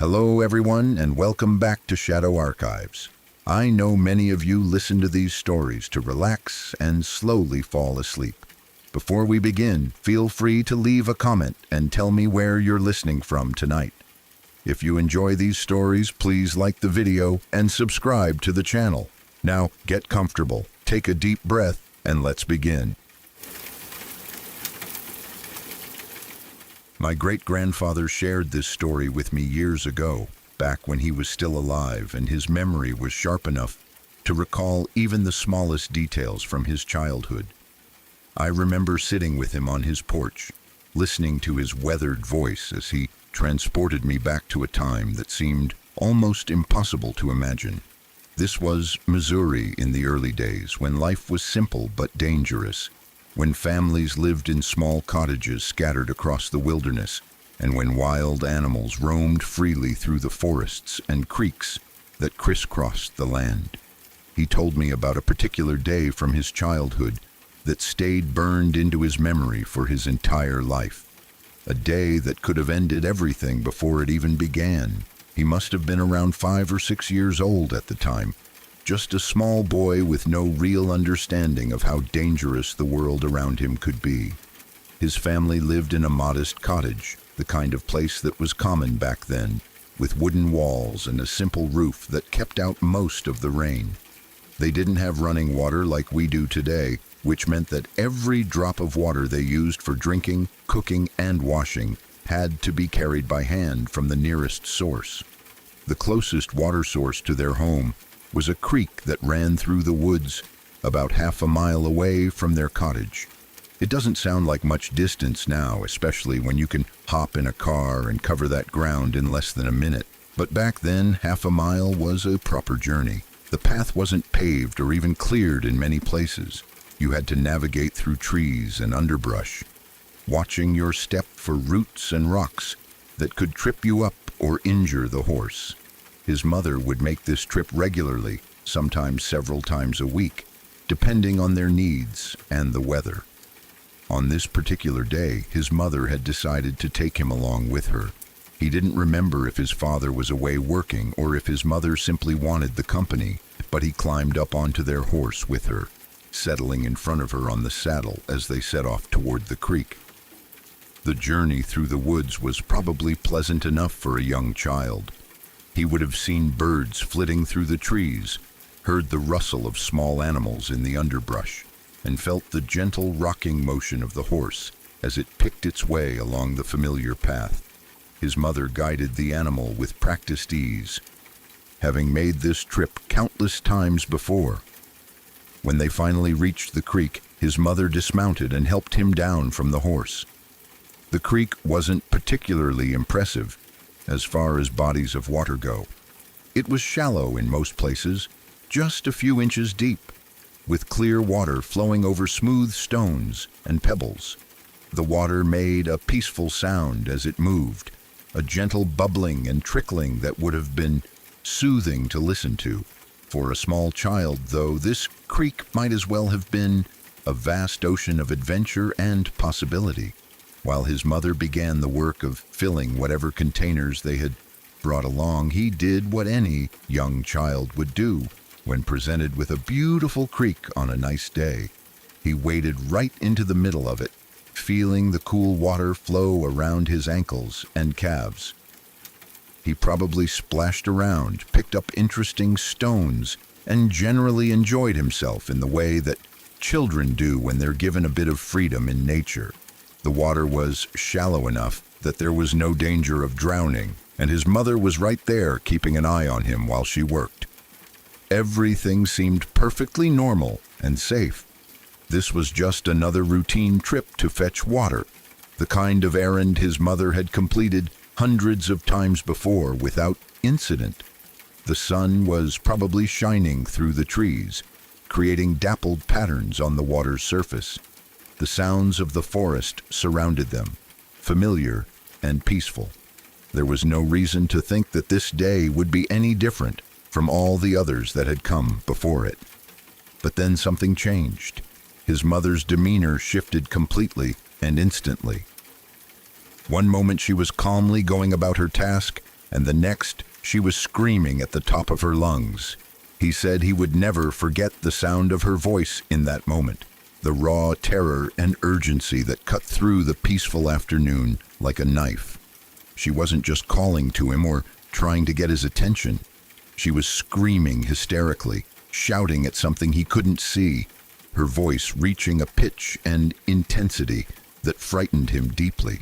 Hello everyone and welcome back to Shadow Archives. I know many of you listen to these stories to relax and slowly fall asleep. Before we begin, feel free to leave a comment and tell me where you're listening from tonight. If you enjoy these stories, please like the video and subscribe to the channel. Now, get comfortable, take a deep breath, and let's begin. My great-grandfather shared this story with me years ago, back when he was still alive and his memory was sharp enough to recall even the smallest details from his childhood. I remember sitting with him on his porch, listening to his weathered voice as he transported me back to a time that seemed almost impossible to imagine. This was Missouri in the early days, when life was simple but dangerous, when families lived in small cottages scattered across the wilderness, and when wild animals roamed freely through the forests and creeks that crisscrossed the land. He told me about a particular day from his childhood that stayed burned into his memory for his entire life. A day that could have ended everything before it even began. He must have been around 5 or 6 years old at the time, just a small boy with no real understanding of how dangerous the world around him could be. His family lived in a modest cottage, the kind of place that was common back then, with wooden walls and a simple roof that kept out most of the rain. They didn't have running water like we do today, which meant that every drop of water they used for drinking, cooking, and washing had to be carried by hand from the nearest source. The closest water source to their home was a creek that ran through the woods about half a mile away from their cottage. It doesn't sound like much distance now, especially when you can hop in a car and cover that ground in less than a minute. But back then, half a mile was a proper journey. The path wasn't paved or even cleared in many places. You had to navigate through trees and underbrush, watching your step for roots and rocks that could trip you up or injure the horse. His mother would make this trip regularly, sometimes several times a week, depending on their needs and the weather. On this particular day, his mother had decided to take him along with her. He didn't remember if his father was away working or if his mother simply wanted the company, but he climbed up onto their horse with her, settling in front of her on the saddle as they set off toward the creek. The journey through the woods was probably pleasant enough for a young child. He would have seen birds flitting through the trees, heard the rustle of small animals in the underbrush, and felt the gentle rocking motion of the horse as it picked its way along the familiar path. His mother guided the animal with practiced ease, having made this trip countless times before. When they finally reached the creek, his mother dismounted and helped him down from the horse. The creek wasn't particularly impressive as far as bodies of water go. It was shallow in most places, just a few inches deep, with clear water flowing over smooth stones and pebbles. The water made a peaceful sound as it moved, a gentle bubbling and trickling that would have been soothing to listen to. For a small child, though, this creek might as well have been a vast ocean of adventure and possibility. While his mother began the work of filling whatever containers they had brought along, he did what any young child would do when presented with a beautiful creek on a nice day. He waded right into the middle of it, feeling the cool water flow around his ankles and calves. He probably splashed around, picked up interesting stones, and generally enjoyed himself in the way that children do when they're given a bit of freedom in nature. The water was shallow enough that there was no danger of drowning, and his mother was right there keeping an eye on him while she worked. Everything seemed perfectly normal and safe. This was just another routine trip to fetch water, the kind of errand his mother had completed hundreds of times before without incident. The sun was probably shining through the trees, creating dappled patterns on the water's surface. The sounds of the forest surrounded them, familiar and peaceful. There was no reason to think that this day would be any different from all the others that had come before it. But then something changed. His mother's demeanor shifted completely and instantly. One moment she was calmly going about her task, and the next she was screaming at the top of her lungs. He said he would never forget the sound of her voice in that moment, the raw terror and urgency that cut through the peaceful afternoon like a knife. She wasn't just calling to him or trying to get his attention. She was screaming hysterically, shouting at something he couldn't see, her voice reaching a pitch and intensity that frightened him deeply.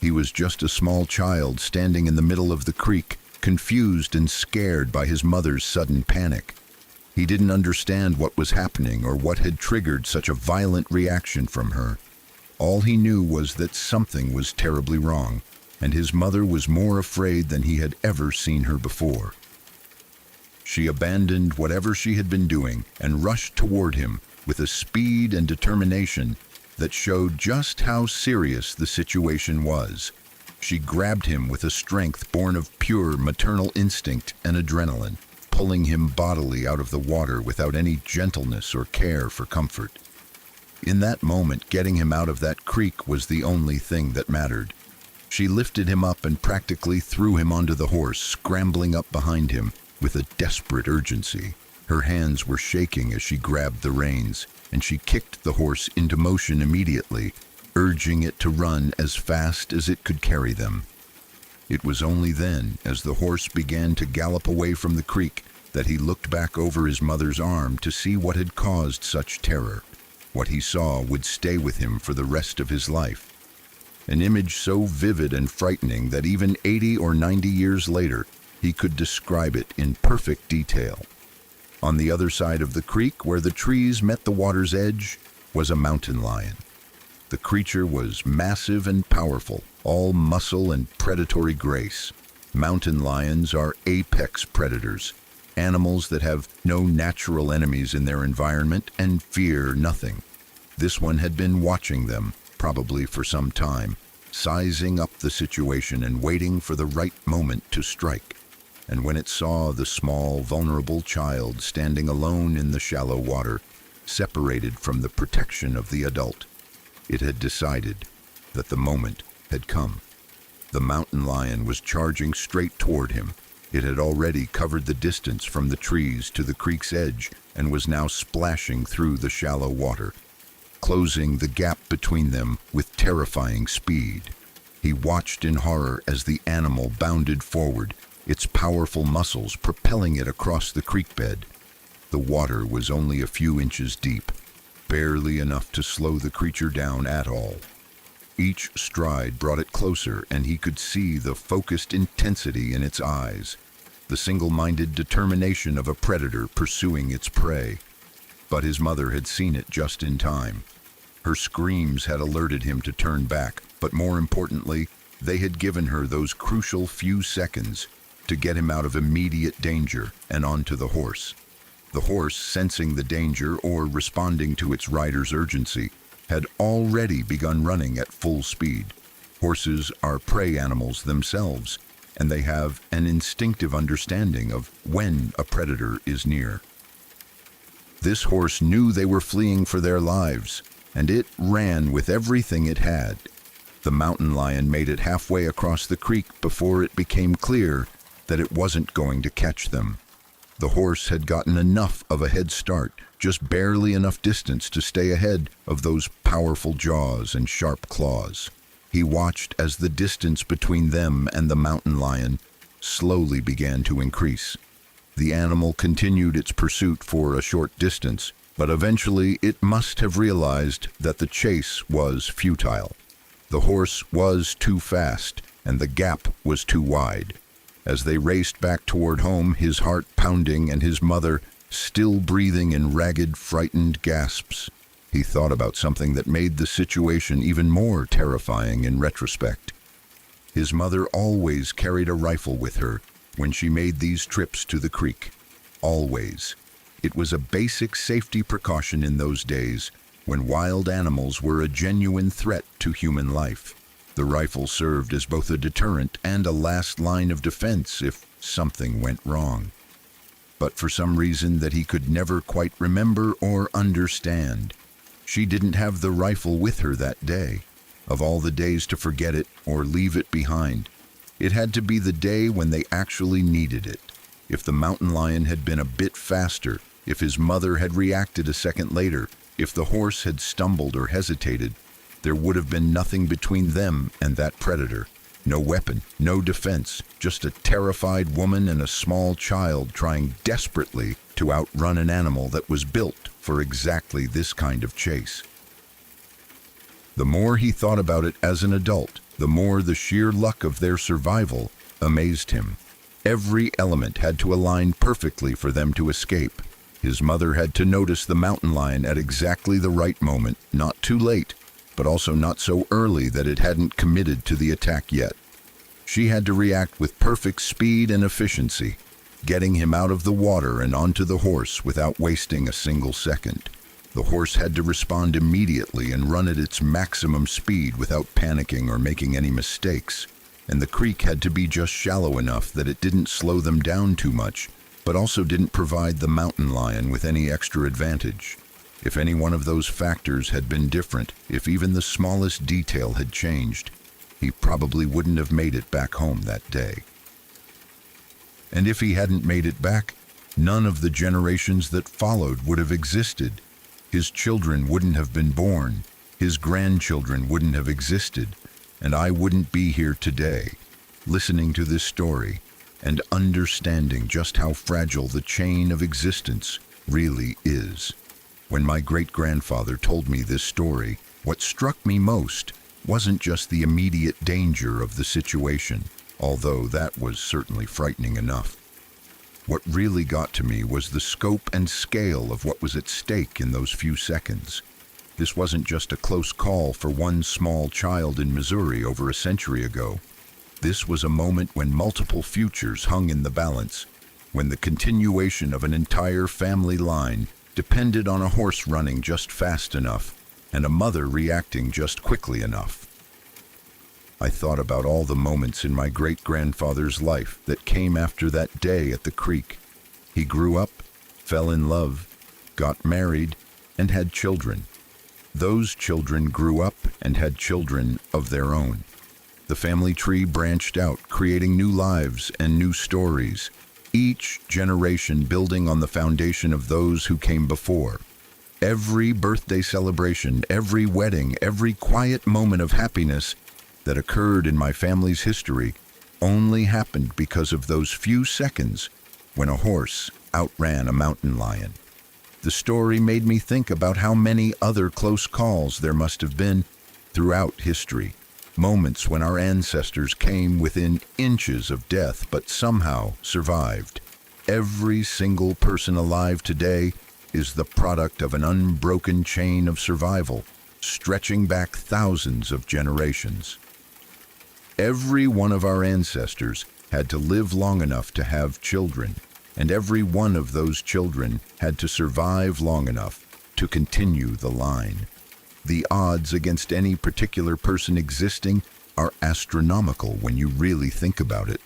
He was just a small child standing in the middle of the creek, confused and scared by his mother's sudden panic. He didn't understand what was happening or what had triggered such a violent reaction from her. All he knew was that something was terribly wrong, and his mother was more afraid than he had ever seen her before. She abandoned whatever she had been doing and rushed toward him with a speed and determination that showed just how serious the situation was. She grabbed him with a strength born of pure maternal instinct and adrenaline, pulling him bodily out of the water without any gentleness or care for comfort. In that moment, getting him out of that creek was the only thing that mattered. She lifted him up and practically threw him onto the horse, scrambling up behind him with a desperate urgency. Her hands were shaking as she grabbed the reins, and she kicked the horse into motion immediately, urging it to run as fast as it could carry them. It was only then, as the horse began to gallop away from the creek, that he looked back over his mother's arm to see what had caused such terror. What he saw would stay with him for the rest of his life. An image so vivid and frightening that even 80 or 90 years later, he could describe it in perfect detail. On the other side of the creek, where the trees met the water's edge, was a mountain lion. The creature was massive and powerful, all muscle and predatory grace. Mountain lions are apex predators, animals that have no natural enemies in their environment and fear nothing. This one had been watching them, probably for some time, sizing up the situation and waiting for the right moment to strike. And when it saw the small, vulnerable child standing alone in the shallow water, separated from the protection of the adult, it had decided that the moment had come. The mountain lion was charging straight toward him. It had already covered the distance from the trees to the creek's edge and was now splashing through the shallow water, closing the gap between them with terrifying speed. He watched in horror as the animal bounded forward, its powerful muscles propelling it across the creek bed. The water was only a few inches deep, barely enough to slow the creature down at all. Each stride brought it closer, and he could see the focused intensity in its eyes, the single-minded determination of a predator pursuing its prey. But his mother had seen it just in time. Her screams had alerted him to turn back, but more importantly, they had given her those crucial few seconds to get him out of immediate danger and onto the horse. The horse, sensing the danger or responding to its rider's urgency, had already begun running at full speed. Horses are prey animals themselves, and they have an instinctive understanding of when a predator is near. This horse knew they were fleeing for their lives, and it ran with everything it had. The mountain lion made it halfway across the creek before it became clear that it wasn't going to catch them. The horse had gotten enough of a head start, just barely enough distance to stay ahead of those powerful jaws and sharp claws. He watched as the distance between them and the mountain lion slowly began to increase. The animal continued its pursuit for a short distance, but eventually it must have realized that the chase was futile. The horse was too fast, and the gap was too wide. As they raced back toward home, his heart pounding and his mother still breathing in ragged, frightened gasps, he thought about something that made the situation even more terrifying in retrospect. His mother always carried a rifle with her when she made these trips to the creek. Always. It was a basic safety precaution in those days when wild animals were a genuine threat to human life. The rifle served as both a deterrent and a last line of defense if something went wrong. But for some reason that he could never quite remember or understand, she didn't have the rifle with her that day. Of all the days to forget it or leave it behind, It had to be the day when they actually needed it. If the mountain lion had been a bit faster, if his mother had reacted a second later, if the horse had stumbled or hesitated, there would have been nothing between them and that predator. No weapon, no defense, just a terrified woman and a small child trying desperately to outrun an animal that was built for exactly this kind of chase. The more he thought about it as an adult, the more the sheer luck of their survival amazed him. Every element had to align perfectly for them to escape. His mother had to notice the mountain lion at exactly the right moment, not too late, but also not so early that it hadn't committed to the attack yet. She had to react with perfect speed and efficiency, getting him out of the water and onto the horse without wasting a single second. The horse had to respond immediately and run at its maximum speed without panicking or making any mistakes. And the creek had to be just shallow enough that it didn't slow them down too much, but also didn't provide the mountain lion with any extra advantage. If any one of those factors had been different, if even the smallest detail had changed, he probably wouldn't have made it back home that day. And if he hadn't made it back, none of the generations that followed would have existed. His children wouldn't have been born, his grandchildren wouldn't have existed, and I wouldn't be here today, listening to this story and understanding just how fragile the chain of existence really is. When my great-grandfather told me this story, what struck me most wasn't just the immediate danger of the situation, although that was certainly frightening enough. What really got to me was the scope and scale of what was at stake in those few seconds. This wasn't just a close call for one small child in Missouri over a century ago. This was a moment when multiple futures hung in the balance, when the continuation of an entire family line depended on a horse running just fast enough and a mother reacting just quickly enough. I thought about all the moments in my great-grandfather's life that came after that day at the creek. He grew up, fell in love, got married, and had children. Those children grew up and had children of their own. The family tree branched out, creating new lives and new stories, each generation building on the foundation of those who came before. Every birthday celebration, every wedding, every quiet moment of happiness that occurred in my family's history only happened because of those few seconds when a horse outran a mountain lion. The story made me think about how many other close calls there must have been throughout history. Moments when our ancestors came within inches of death but somehow survived. Every single person alive today is the product of an unbroken chain of survival, stretching back thousands of generations. Every one of our ancestors had to live long enough to have children, and every one of those children had to survive long enough to continue the line. The odds against any particular person existing are astronomical when you really think about it.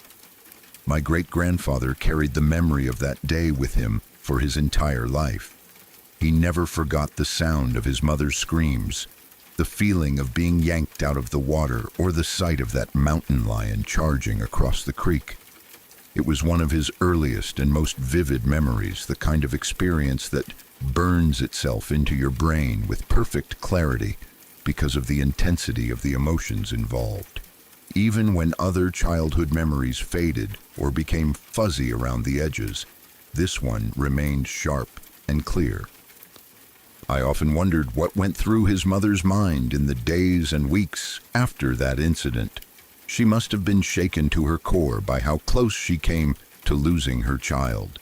My great-grandfather carried the memory of that day with him for his entire life. He never forgot the sound of his mother's screams, the feeling of being yanked out of the water, or the sight of that mountain lion charging across the creek. It was one of his earliest and most vivid memories, the kind of experience that burns itself into your brain with perfect clarity because of the intensity of the emotions involved. Even when other childhood memories faded or became fuzzy around the edges, this one remained sharp and clear. I often wondered what went through his mother's mind in the days and weeks after that incident. She must have been shaken to her core by how close she came to losing her child.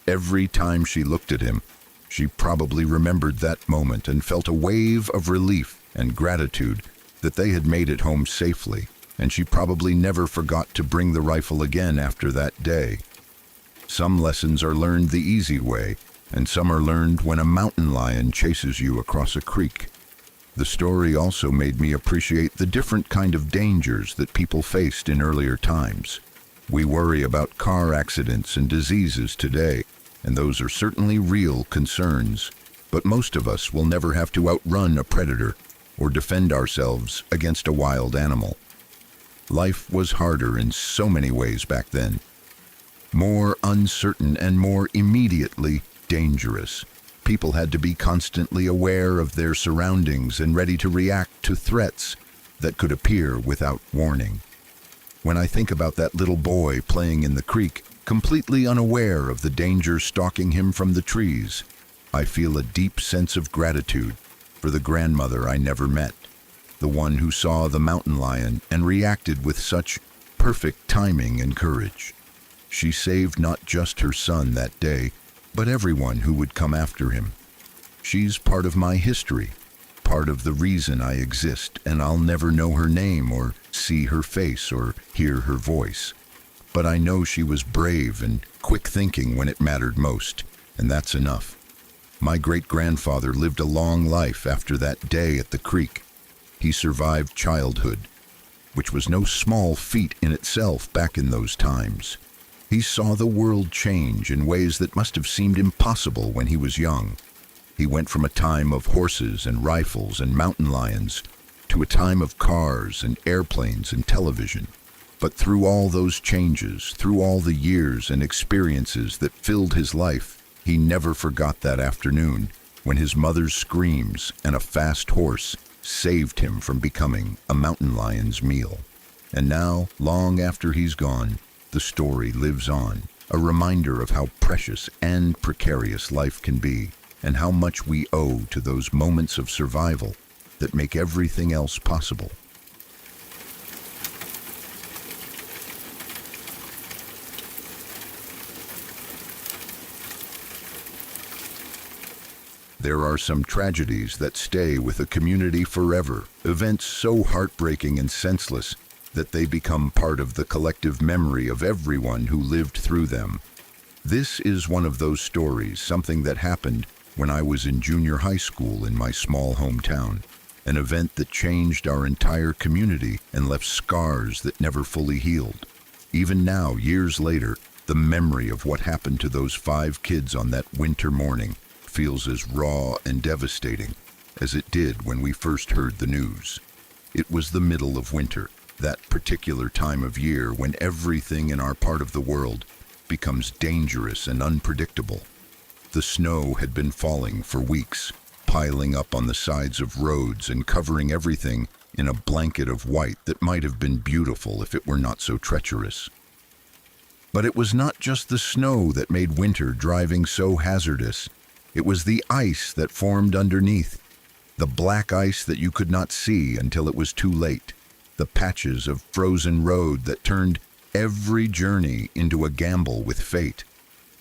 Every time she looked at him, she probably remembered that moment and felt a wave of relief and gratitude that they had made it home safely, and she probably never forgot to bring the rifle again after that day. Some lessons are learned the easy way, and some are learned when a mountain lion chases you across a creek. The story also made me appreciate the different kind of dangers that people faced in earlier times. We worry about car accidents and diseases today, and those are certainly real concerns, but most of us will never have to outrun a predator or defend ourselves against a wild animal. Life was harder in so many ways back then. More uncertain and more immediately dangerous. People had to be constantly aware of their surroundings and ready to react to threats that could appear without warning. When I think about that little boy playing in the creek, completely unaware of the danger stalking him from the trees, I feel a deep sense of gratitude for the grandmother I never met, the one who saw the mountain lion and reacted with such perfect timing and courage. She saved not just her son that day, but everyone who would come after him. She's part of my history, part of the reason I exist, and I'll never know her name or see her face or hear her voice. But I know she was brave and quick-thinking when it mattered most, and that's enough. My great-grandfather lived a long life after that day at the creek. He survived childhood, which was no small feat in itself back in those times. He saw the world change in ways that must have seemed impossible when he was young. He went from a time of horses and rifles and mountain lions to a time of cars and airplanes and television. But through all those changes, through all the years and experiences that filled his life, he never forgot that afternoon when his mother's screams and a fast horse saved him from becoming a mountain lion's meal. And now, long after he's gone, the story lives on, a reminder of how precious and precarious life can be, and how much we owe to those moments of survival that make everything else possible. There are some tragedies that stay with a community forever, events so heartbreaking and senseless that they become part of the collective memory of everyone who lived through them. This is one of those stories, something that happened when I was in junior high school in my small hometown, an event that changed our entire community and left scars that never fully healed. Even now, years later, the memory of what happened to those 5 kids on that winter morning feels as raw and devastating as it did when we first heard the news. It was the middle of winter, that particular time of year when everything in our part of the world becomes dangerous and unpredictable. The snow had been falling for weeks, piling up on the sides of roads and covering everything in a blanket of white that might have been beautiful if it were not so treacherous. But it was not just the snow that made winter driving so hazardous. It was the ice that formed underneath, the black ice that you could not see until it was too late, the patches of frozen road that turned every journey into a gamble with fate.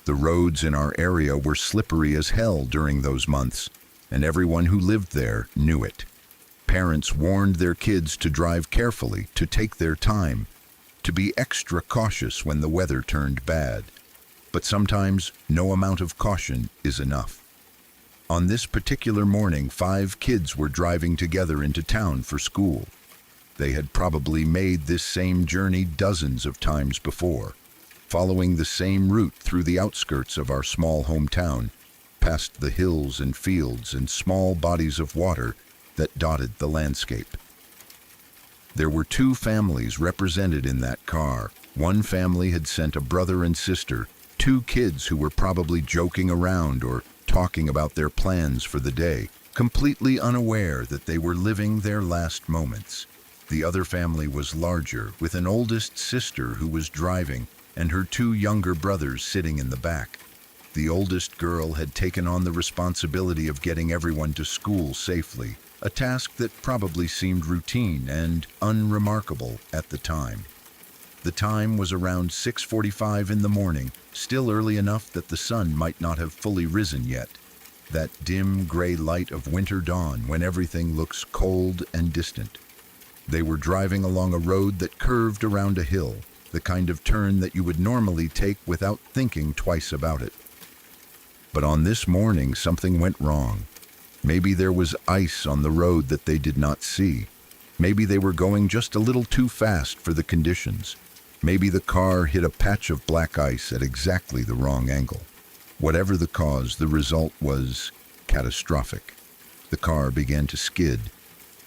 The roads in our area were slippery as hell during those months, and everyone who lived there knew it. Parents warned their kids to drive carefully, to take their time, to be extra cautious when the weather turned bad. But sometimes no amount of caution is enough. On this particular morning, 5 kids were driving together into town for school. They had probably made this same journey dozens of times before, following the same route through the outskirts of our small hometown, past the hills and fields and small bodies of water that dotted the landscape. There were 2 families represented in that car. One family had sent a brother and sister, 2 kids who were probably joking around or talking about their plans for the day, completely unaware that they were living their last moments. The other family was larger, with an oldest sister who was driving and her 2 younger brothers sitting in the back. The oldest girl had taken on the responsibility of getting everyone to school safely, a task that probably seemed routine and unremarkable at the time. The time was around 6:45 in the morning, still early enough that the sun might not have fully risen yet. That dim gray light of winter dawn when everything looks cold and distant. They were driving along a road that curved around a hill, the kind of turn that you would normally take without thinking twice about it. But on this morning, something went wrong. Maybe there was ice on the road that they did not see. Maybe they were going just a little too fast for the conditions. Maybe the car hit a patch of black ice at exactly the wrong angle. Whatever the cause, the result was catastrophic. The car began to skid.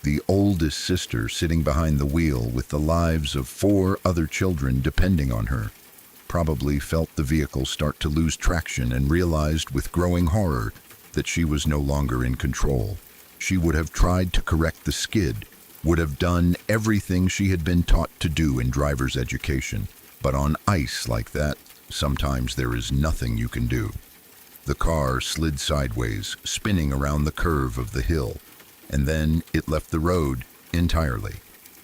The oldest sister sitting behind the wheel with the lives of 4 other children depending on her, probably felt the vehicle start to lose traction and realized with growing horror that she was no longer in control. She would have tried to correct the skid, would have done everything she had been taught to do in driver's education, but on ice like that, sometimes there is nothing you can do. The car slid sideways, spinning around the curve of the hill, and then it left the road entirely.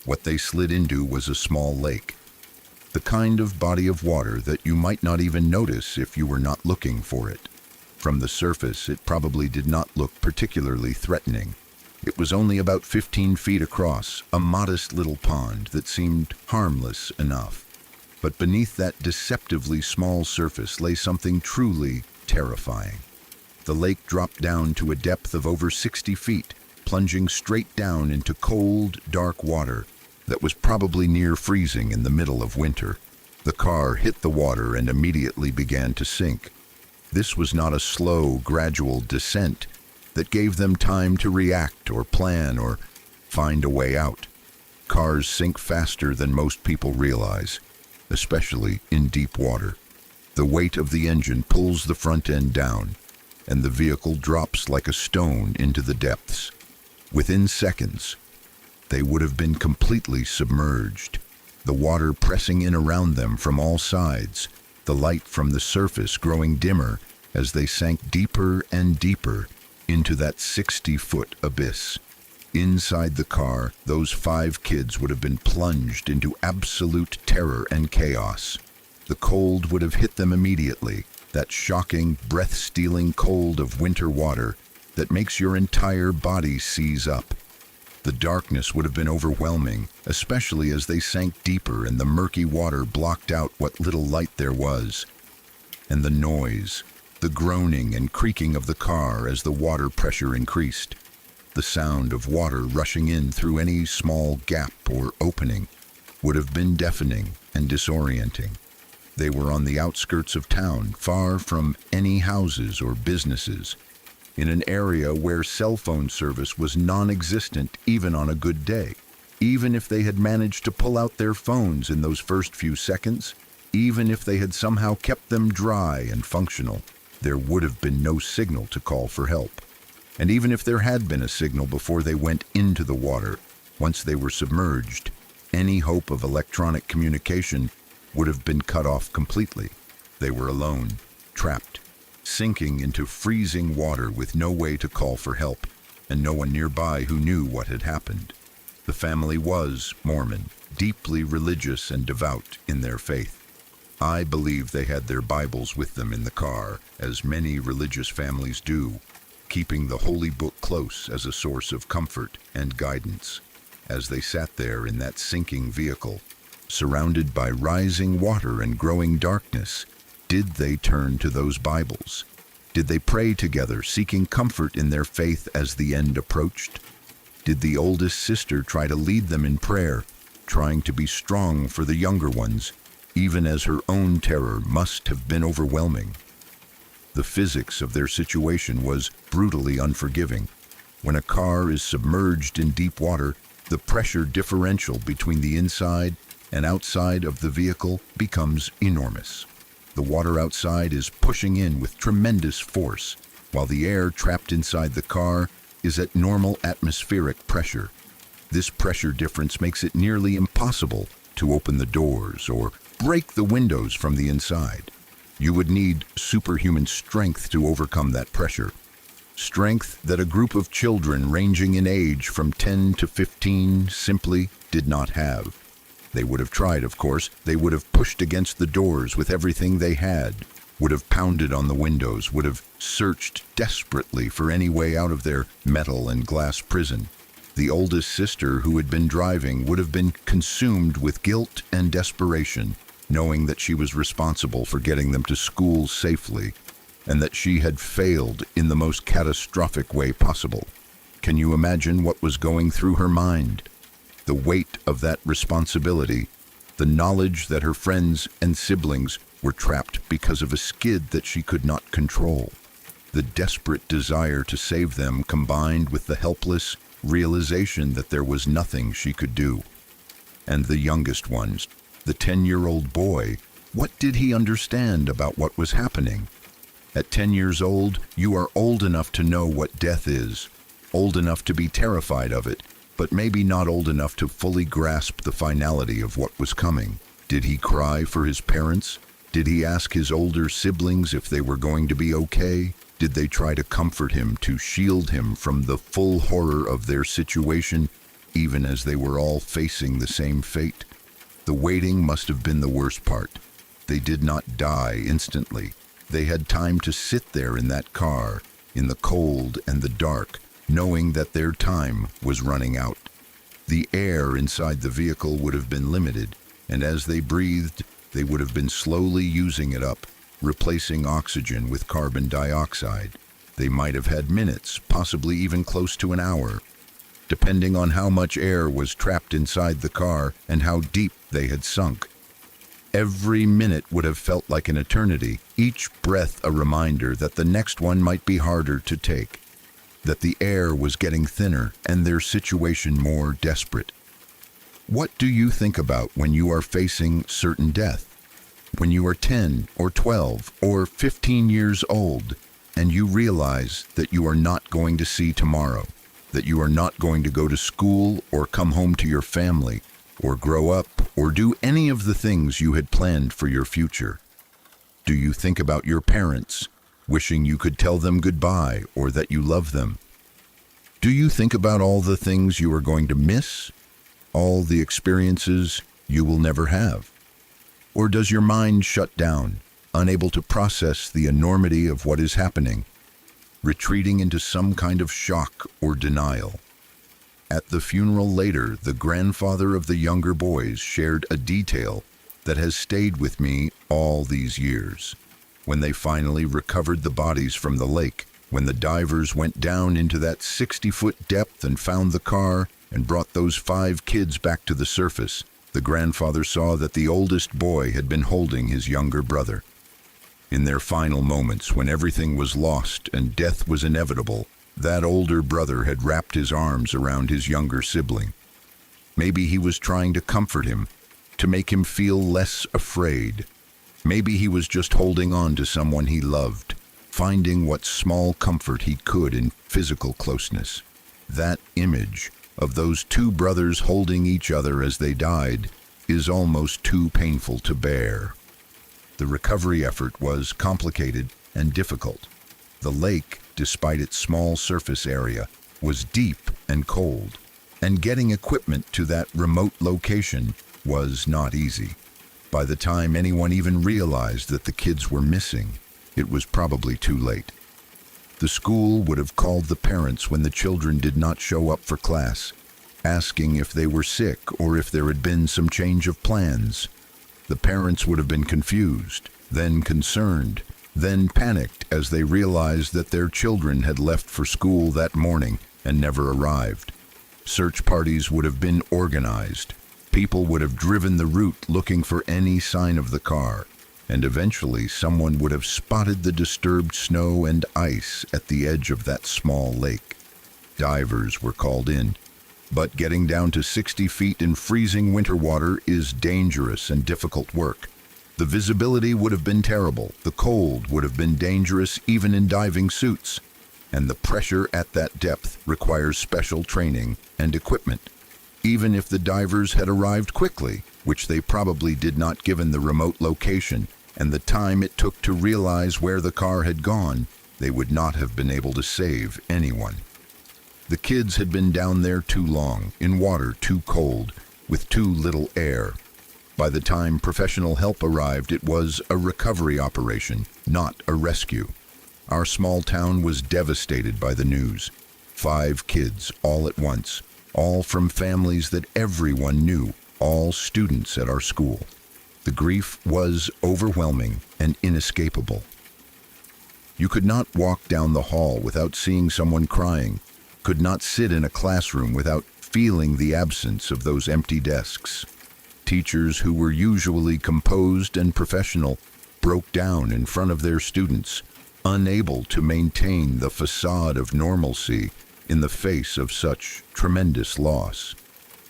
What they slid into was a small lake, the kind of body of water that you might not even notice if you were not looking for it. From the surface, it probably did not look particularly threatening. It was only about 15 feet across, a modest little pond that seemed harmless enough. But beneath that deceptively small surface lay something truly terrifying. The lake dropped down to a depth of over 60 feet, plunging straight down into cold, dark water that was probably near freezing in the middle of winter. The car hit the water and immediately began to sink. This was not a slow, gradual descent that gave them time to react or plan or find a way out. Cars sink faster than most people realize, especially in deep water. The weight of the engine pulls the front end down, and the vehicle drops like a stone into the depths. Within seconds, they would have been completely submerged, the water pressing in around them from all sides, the light from the surface growing dimmer as they sank deeper and deeper into that 60-foot abyss. Inside the car, those 5 kids would have been plunged into absolute terror and chaos. The cold would have hit them immediately, that shocking, breath-stealing cold of winter water that makes your entire body seize up. The darkness would have been overwhelming, especially as they sank deeper and the murky water blocked out what little light there was. And the noise, the groaning and creaking of the car as the water pressure increased. The sound of water rushing in through any small gap or opening would have been deafening and disorienting. They were on the outskirts of town, far from any houses or businesses, in an area where cell phone service was non-existent even on a good day. Even if they had managed to pull out their phones in those first few seconds, even if they had somehow kept them dry and functional, there would have been no signal to call for help. And even if there had been a signal before they went into the water, once they were submerged, any hope of electronic communication would have been cut off completely. They were alone, trapped, sinking into freezing water with no way to call for help, and no one nearby who knew what had happened. The family was Mormon, deeply religious and devout in their faith. I believe they had their Bibles with them in the car, as many religious families do, keeping the Holy Book close as a source of comfort and guidance. As they sat there in that sinking vehicle, surrounded by rising water and growing darkness, did they turn to those Bibles? Did they pray together, seeking comfort in their faith as the end approached? Did the oldest sister try to lead them in prayer, trying to be strong for the younger ones, even as her own terror must have been overwhelming? The physics of their situation was brutally unforgiving. When a car is submerged in deep water, the pressure differential between the inside and outside of the vehicle becomes enormous. The water outside is pushing in with tremendous force, while the air trapped inside the car is at normal atmospheric pressure. This pressure difference makes it nearly impossible to open the doors or break the windows from the inside. You would need superhuman strength to overcome that pressure. Strength that a group of children ranging in age from 10 to 15 simply did not have. They would have tried, of course. They would have pushed against the doors with everything they had, would have pounded on the windows, would have searched desperately for any way out of their metal and glass prison. The oldest sister who had been driving would have been consumed with guilt and desperation, knowing that she was responsible for getting them to school safely, and that she had failed in the most catastrophic way possible. Can you imagine what was going through her mind? The weight of that responsibility, the knowledge that her friends and siblings were trapped because of a skid that she could not control. The desperate desire to save them combined with the helpless, realization that there was nothing she could do. And the youngest ones, the 10-year-old boy, what did he understand about what was happening? At 10 years old, you are old enough to know what death is, old enough to be terrified of it, but maybe not old enough to fully grasp the finality of what was coming. Did he cry for his parents? Did he ask his older siblings if they were going to be okay? Did they try to comfort him, to shield him from the full horror of their situation, even as they were all facing the same fate? The waiting must have been the worst part. They did not die instantly. They had time to sit there in that car, in the cold and the dark, knowing that their time was running out. The air inside the vehicle would have been limited, and as they breathed, they would have been slowly using it up, replacing oxygen with carbon dioxide. They might have had minutes, possibly even close to an hour, depending on how much air was trapped inside the car and how deep they had sunk. Every minute would have felt like an eternity, each breath a reminder that the next one might be harder to take, that the air was getting thinner and their situation more desperate. What do you think about when you are facing certain death? When you are 10 or 12 or 15 years old and you realize that you are not going to see tomorrow, that you are not going to go to school or come home to your family or grow up or do any of the things you had planned for your future? Do you think about your parents, wishing you could tell them goodbye or that you love them? Do you think about all the things you are going to miss, all the experiences you will never have? Or does your mind shut down, unable to process the enormity of what is happening, retreating into some kind of shock or denial? At the funeral later, the grandfather of the younger boys shared a detail that has stayed with me all these years. When they finally recovered the bodies from the lake, when the divers went down into that 60-foot depth and found the car and brought those 5 kids back to the surface, the grandfather saw that the oldest boy had been holding his younger brother. In their final moments, when everything was lost and death was inevitable, that older brother had wrapped his arms around his younger sibling. Maybe he was trying to comfort him, to make him feel less afraid. Maybe he was just holding on to someone he loved, finding what small comfort he could in physical closeness. That image of those 2 brothers holding each other as they died is almost too painful to bear. The recovery effort was complicated and difficult. The lake, despite its small surface area, was deep and cold, and getting equipment to that remote location was not easy. By the time anyone even realized that the kids were missing, it was probably too late. The school would have called the parents when the children did not show up for class, asking if they were sick or if there had been some change of plans. The parents would have been confused, then concerned, then panicked as they realized that their children had left for school that morning and never arrived. Search parties would have been organized. People would have driven the route looking for any sign of the car, and eventually someone would have spotted the disturbed snow and ice at the edge of that small lake. Divers were called in, but getting down to 60 feet in freezing winter water is dangerous and difficult work. The visibility would have been terrible, the cold would have been dangerous even in diving suits, and the pressure at that depth requires special training and equipment. Even if the divers had arrived quickly, which they probably did not given the remote location and the time it took to realize where the car had gone, they would not have been able to save anyone. The kids had been down there too long, in water too cold, with too little air. By the time professional help arrived, it was a recovery operation, not a rescue. Our small town was devastated by the news. 5 kids, all at once, all from families that everyone knew, all students at our school. The grief was overwhelming and inescapable. You could not walk down the hall without seeing someone crying, could not sit in a classroom without feeling the absence of those empty desks. Teachers who were usually composed and professional broke down in front of their students, unable to maintain the facade of normalcy in the face of such tremendous loss.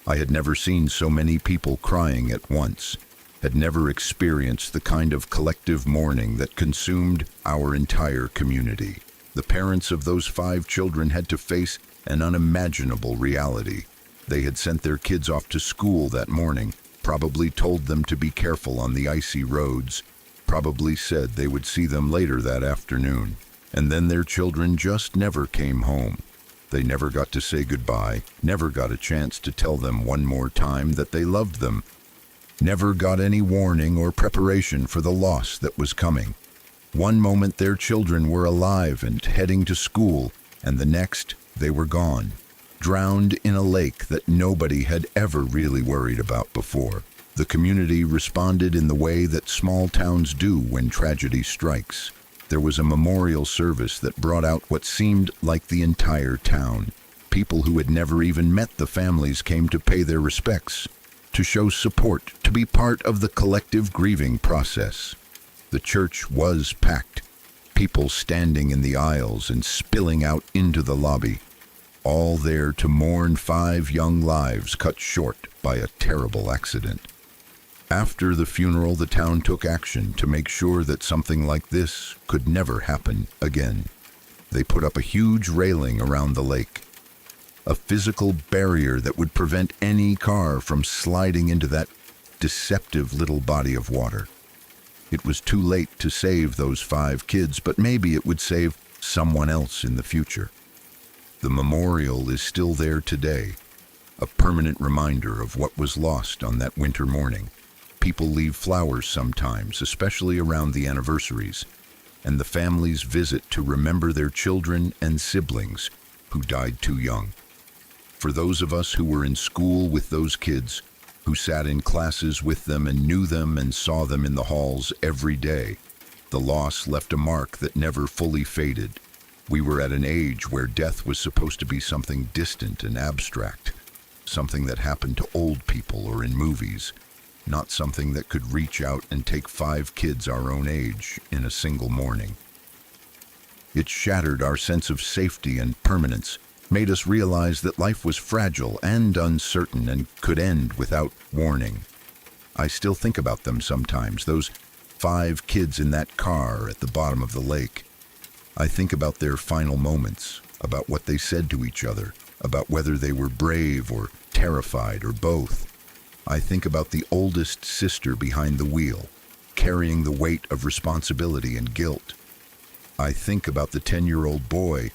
I had never seen so many people crying at once, had never experienced the kind of collective mourning that consumed our entire community. The parents of those 5 children had to face an unimaginable reality. They had sent their kids off to school that morning, probably told them to be careful on the icy roads, probably said they would see them later that afternoon. And then their children just never came home. They never got to say goodbye, never got a chance to tell them one more time that they loved them, never got any warning or preparation for the loss that was coming. One moment their children were alive and heading to school, and the next they were gone, drowned in a lake that nobody had ever really worried about before. The community responded in the way that small towns do when tragedy strikes. There was a memorial service that brought out what seemed like the entire town. People who had never even met the families came to pay their respects, to show support, to be part of the collective grieving process. The church was packed, people standing in the aisles and spilling out into the lobby, all there to mourn 5 young lives cut short by a terrible accident. After the funeral, the town took action to make sure that something like this could never happen again. They put up a huge railing around the lake, a physical barrier that would prevent any car from sliding into that deceptive little body of water. It was too late to save those 5 kids, but maybe it would save someone else in the future. The memorial is still there today, a permanent reminder of what was lost on that winter morning. People leave flowers sometimes, especially around the anniversaries, and the families visit to remember their children and siblings who died too young. For those of us who were in school with those kids, who sat in classes with them and knew them and saw them in the halls every day, the loss left a mark that never fully faded. We were at an age where death was supposed to be something distant and abstract, something that happened to old people or in movies, not something that could reach out and take 5 kids our own age in a single morning. It shattered our sense of safety and permanence, made us realize that life was fragile and uncertain and could end without warning. I still think about them sometimes, those 5 kids in that car at the bottom of the lake. I think about their final moments, about what they said to each other, about whether they were brave or terrified or both. I think about the oldest sister behind the wheel, carrying the weight of responsibility and guilt. I think about the 10-year-old boy,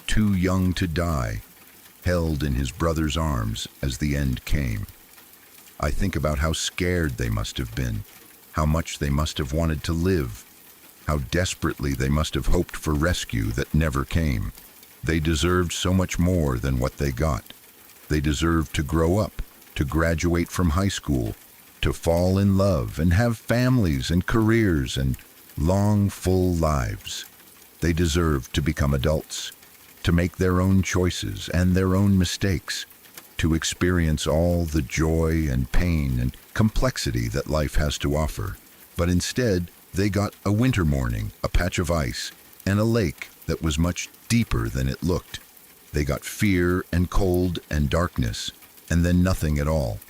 too young to die, held in his brother's arms as the end came. I think about how scared they must have been, how much they must have wanted to live, how desperately they must have hoped for rescue that never came. They deserved so much more than what they got. They deserved to grow up, to graduate from high school, to fall in love and have families and careers and long, full lives. They deserved to become adults, to make their own choices and their own mistakes, to experience all the joy and pain and complexity that life has to offer. But instead, they got a winter morning, a patch of ice, and a lake that was much deeper than it looked. They got fear and cold and darkness, and then nothing at all.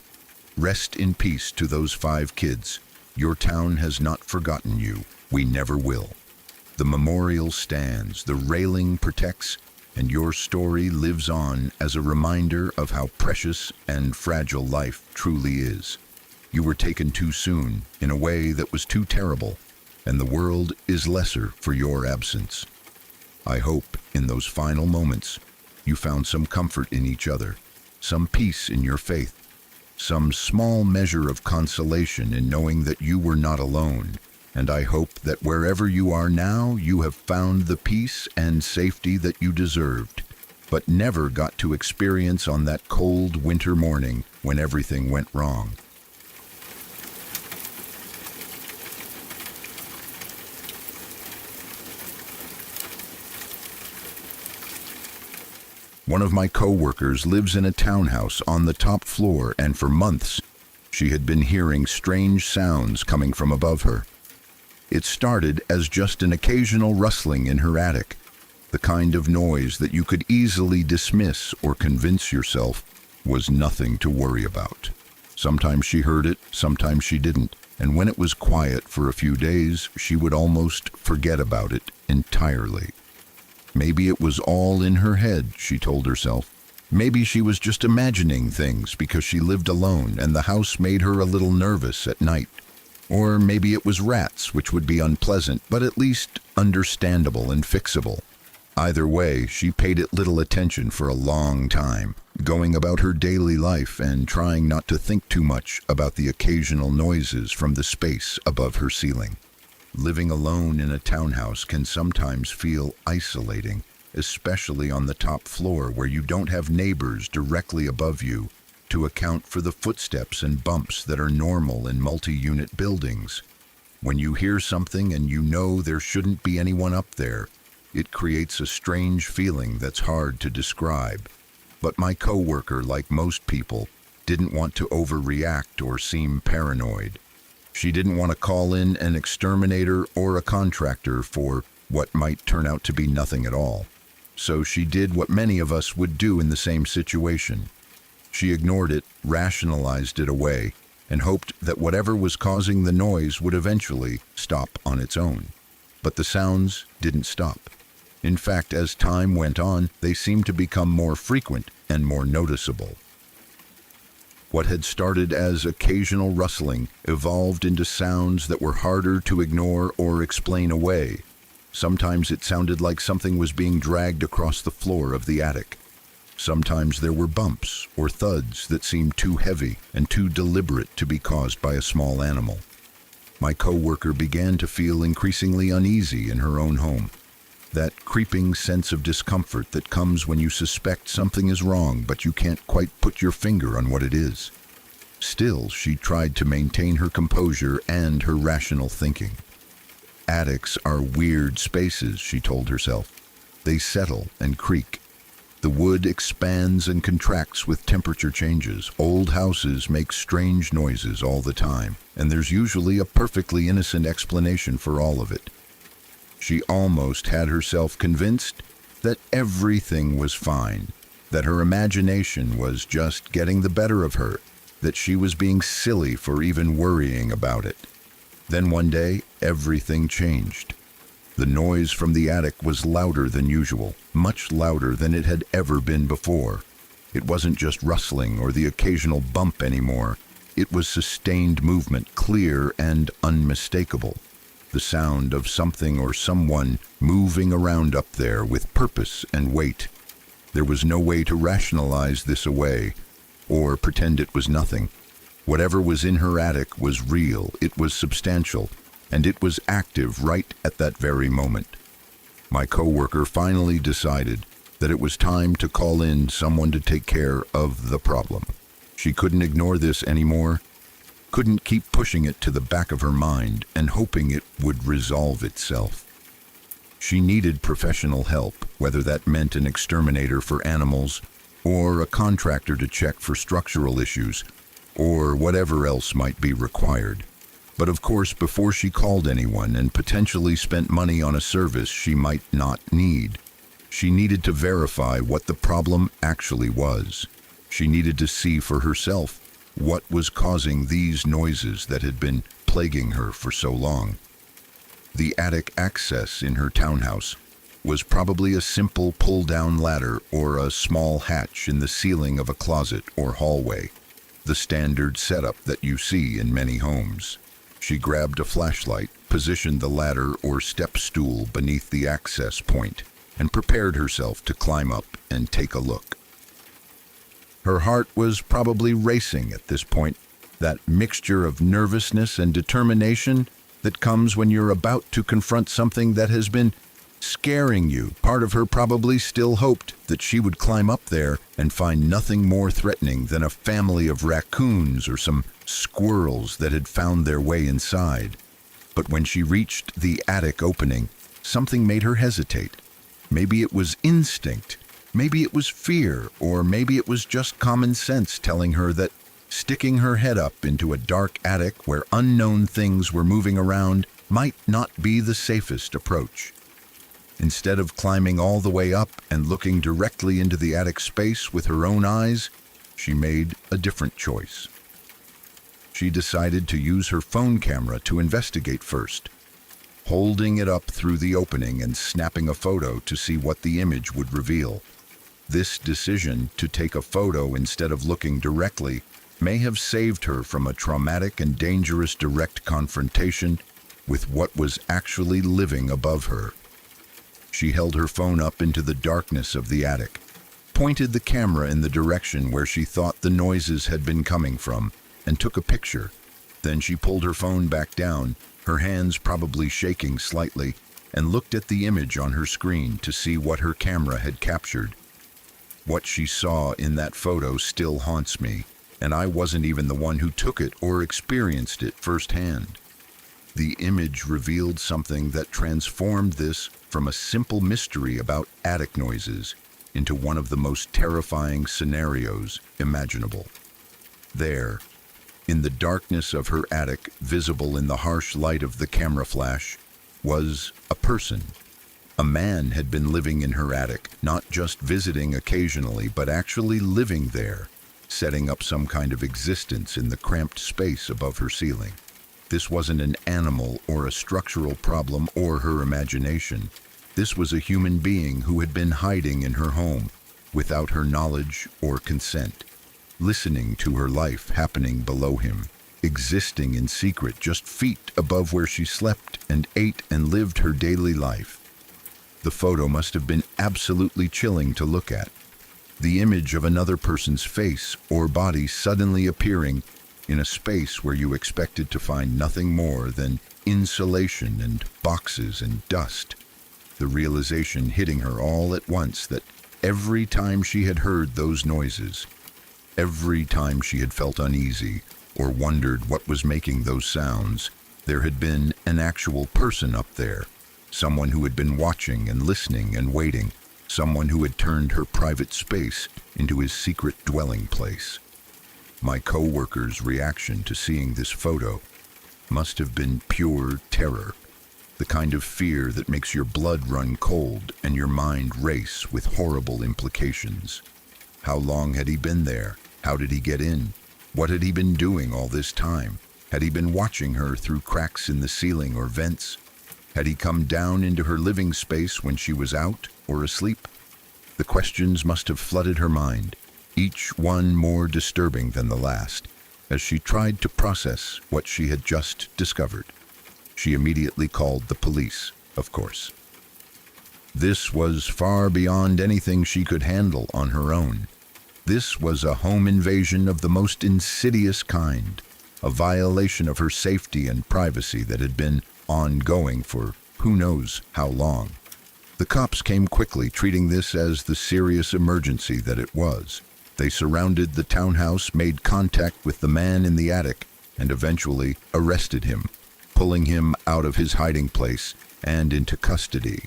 Rest in peace to those 5 kids. Your town has not forgotten you. We never will. The memorial stands, the railing protects, and your story lives on as a reminder of how precious and fragile life truly is. You were taken too soon, in a way that was too terrible, and the world is lesser for your absence. I hope, in those final moments, you found some comfort in each other, some peace in your faith, some small measure of consolation in knowing that you were not alone. And I hope that wherever you are now, you have found the peace and safety that you deserved, but never got to experience on that cold winter morning when everything went wrong. One of my co-workers lives in a townhouse on the top floor, and for months, she had been hearing strange sounds coming from above her. It started as just an occasional rustling in her attic, the kind of noise that you could easily dismiss or convince yourself was nothing to worry about. Sometimes she heard it, sometimes she didn't, and when it was quiet for a few days, she would almost forget about it entirely. Maybe it was all in her head, she told herself. Maybe she was just imagining things because she lived alone and the house made her a little nervous at night. Or maybe it was rats, which would be unpleasant, but at least understandable and fixable. Either way, she paid it little attention for a long time, going about her daily life and trying not to think too much about the occasional noises from the space above her ceiling. Living alone in a townhouse can sometimes feel isolating, especially on the top floor where you don't have neighbors directly above you to account for the footsteps and bumps that are normal in multi-unit buildings. When you hear something and you know there shouldn't be anyone up there, it creates a strange feeling that's hard to describe. But my coworker, like most people, didn't want to overreact or seem paranoid. She didn't want to call in an exterminator or a contractor for what might turn out to be nothing at all. So she did what many of us would do in the same situation. She ignored it, rationalized it away, and hoped that whatever was causing the noise would eventually stop on its own. But the sounds didn't stop. In fact, as time went on, they seemed to become more frequent and more noticeable. What had started as occasional rustling evolved into sounds that were harder to ignore or explain away. Sometimes it sounded like something was being dragged across the floor of the attic. Sometimes there were bumps or thuds that seemed too heavy and too deliberate to be caused by a small animal. My coworker began to feel increasingly uneasy in her own home. That creeping sense of discomfort that comes when you suspect something is wrong but you can't quite put your finger on what it is. Still, she tried to maintain her composure and her rational thinking. Attics are weird spaces, she told herself. They settle and creak. The wood expands and contracts with temperature changes. Old houses make strange noises all the time, and there's usually a perfectly innocent explanation for all of it. She almost had herself convinced that everything was fine, that her imagination was just getting the better of her, that she was being silly for even worrying about it. Then one day, everything changed. The noise from the attic was louder than usual, much louder than it had ever been before. It wasn't just rustling or the occasional bump anymore. It was sustained movement, clear and unmistakable. The sound of something or someone moving around up there with purpose and weight. There was no way to rationalize this away, or pretend it was nothing. Whatever was in her attic was real, it was substantial, and it was active right at that very moment. My coworker finally decided that it was time to call in someone to take care of the problem. She couldn't ignore this anymore, couldn't keep pushing it to the back of her mind and hoping it would resolve itself. She needed professional help, whether that meant an exterminator for animals, or a contractor to check for structural issues, or whatever else might be required. But of course, before she called anyone and potentially spent money on a service she might not need, she needed to verify what the problem actually was. She needed to see for herself what was causing these noises that had been plaguing her for so long. The attic access in her townhouse was probably a simple pull-down ladder or a small hatch in the ceiling of a closet or hallway, the standard setup that you see in many homes. She grabbed a flashlight, positioned the ladder or step stool beneath the access point, and prepared herself to climb up and take a look. Her heart was probably racing at this point, that mixture of nervousness and determination that comes when you're about to confront something that has been scaring you. Part of her probably still hoped that she would climb up there and find nothing more threatening than a family of raccoons or some squirrels that had found their way inside. But when she reached the attic opening, something made her hesitate. Maybe it was instinct. Maybe it was fear, or maybe it was just common sense telling her that sticking her head up into a dark attic where unknown things were moving around might not be the safest approach. Instead of climbing all the way up and looking directly into the attic space with her own eyes, she made a different choice. She decided to use her phone camera to investigate first, holding it up through the opening and snapping a photo to see what the image would reveal. This decision to take a photo instead of looking directly may have saved her from a traumatic and dangerous direct confrontation with what was actually living above her. She held her phone up into the darkness of the attic, pointed the camera in the direction where she thought the noises had been coming from, and took a picture. Then she pulled her phone back down, her hands probably shaking slightly, and looked at the image on her screen to see what her camera had captured. What she saw in that photo still haunts me, and I wasn't even the one who took it or experienced it firsthand. The image revealed something that transformed this from a simple mystery about attic noises into one of the most terrifying scenarios imaginable. There, in the darkness of her attic, visible in the harsh light of the camera flash, was a person. A man had been living in her attic, not just visiting occasionally, but actually living there, setting up some kind of existence in the cramped space above her ceiling. This wasn't an animal or a structural problem or her imagination. This was a human being who had been hiding in her home without her knowledge or consent, listening to her life happening below him, existing in secret just feet above where she slept and ate and lived her daily life. The photo must have been absolutely chilling to look at. The image of another person's face or body suddenly appearing in a space where you expected to find nothing more than insulation and boxes and dust. The realization hitting her all at once that every time she had heard those noises, every time she had felt uneasy or wondered what was making those sounds, there had been an actual person up there, someone who had been watching and listening and waiting, someone who had turned her private space into his secret dwelling place. My co-worker's reaction to seeing this photo must have been pure terror, the kind of fear that makes your blood run cold and your mind race with horrible implications. How long had he been there? How did he get in? What had he been doing all this time? Had he been watching her through cracks in the ceiling or vents? Had he come down into her living space when she was out or asleep? The questions must have flooded her mind, each one more disturbing than the last, as she tried to process what she had just discovered. She immediately called the police, of course. This was far beyond anything she could handle on her own. This was a home invasion of the most insidious kind, a violation of her safety and privacy that had been ongoing for who knows how long. The cops came quickly, treating this as the serious emergency that it was. They surrounded the townhouse, made contact with the man in the attic, and eventually arrested him, pulling him out of his hiding place and into custody.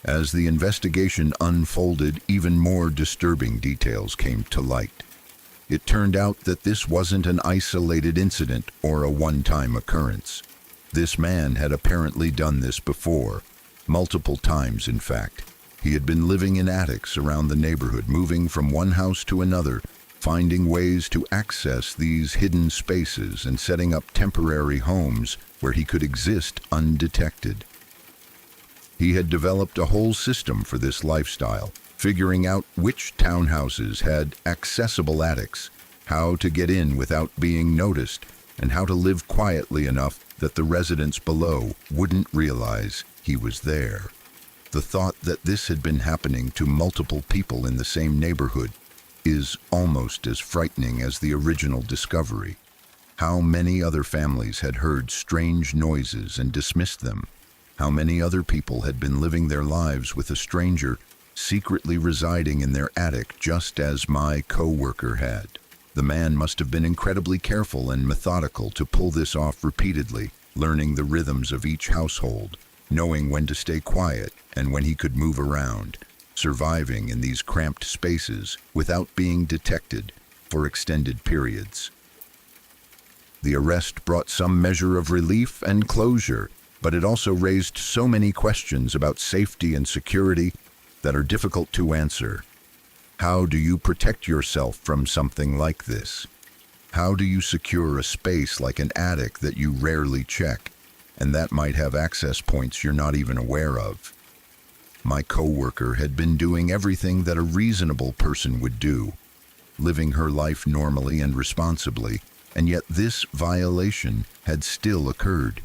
As the investigation unfolded, even more disturbing details came to light. It turned out that this wasn't an isolated incident or a one-time occurrence. This man had apparently done this before, multiple times in fact. He had been living in attics around the neighborhood, moving from one house to another, finding ways to access these hidden spaces and setting up temporary homes where he could exist undetected. He had developed a whole system for this lifestyle, figuring out which townhouses had accessible attics, how to get in without being noticed, and how to live quietly enough that the residents below wouldn't realize he was there. The thought that this had been happening to multiple people in the same neighborhood is almost as frightening as the original discovery. How many other families had heard strange noises and dismissed them? How many other people had been living their lives with a stranger secretly residing in their attic just as my co-worker had? The man must have been incredibly careful and methodical to pull this off repeatedly, learning the rhythms of each household, knowing when to stay quiet and when he could move around, surviving in these cramped spaces without being detected for extended periods. The arrest brought some measure of relief and closure, but it also raised so many questions about safety and security that are difficult to answer. How do you protect yourself from something like this? How do you secure a space like an attic that you rarely check, and that might have access points you're not even aware of? My coworker had been doing everything that a reasonable person would do, living her life normally and responsibly, and yet this violation had still occurred.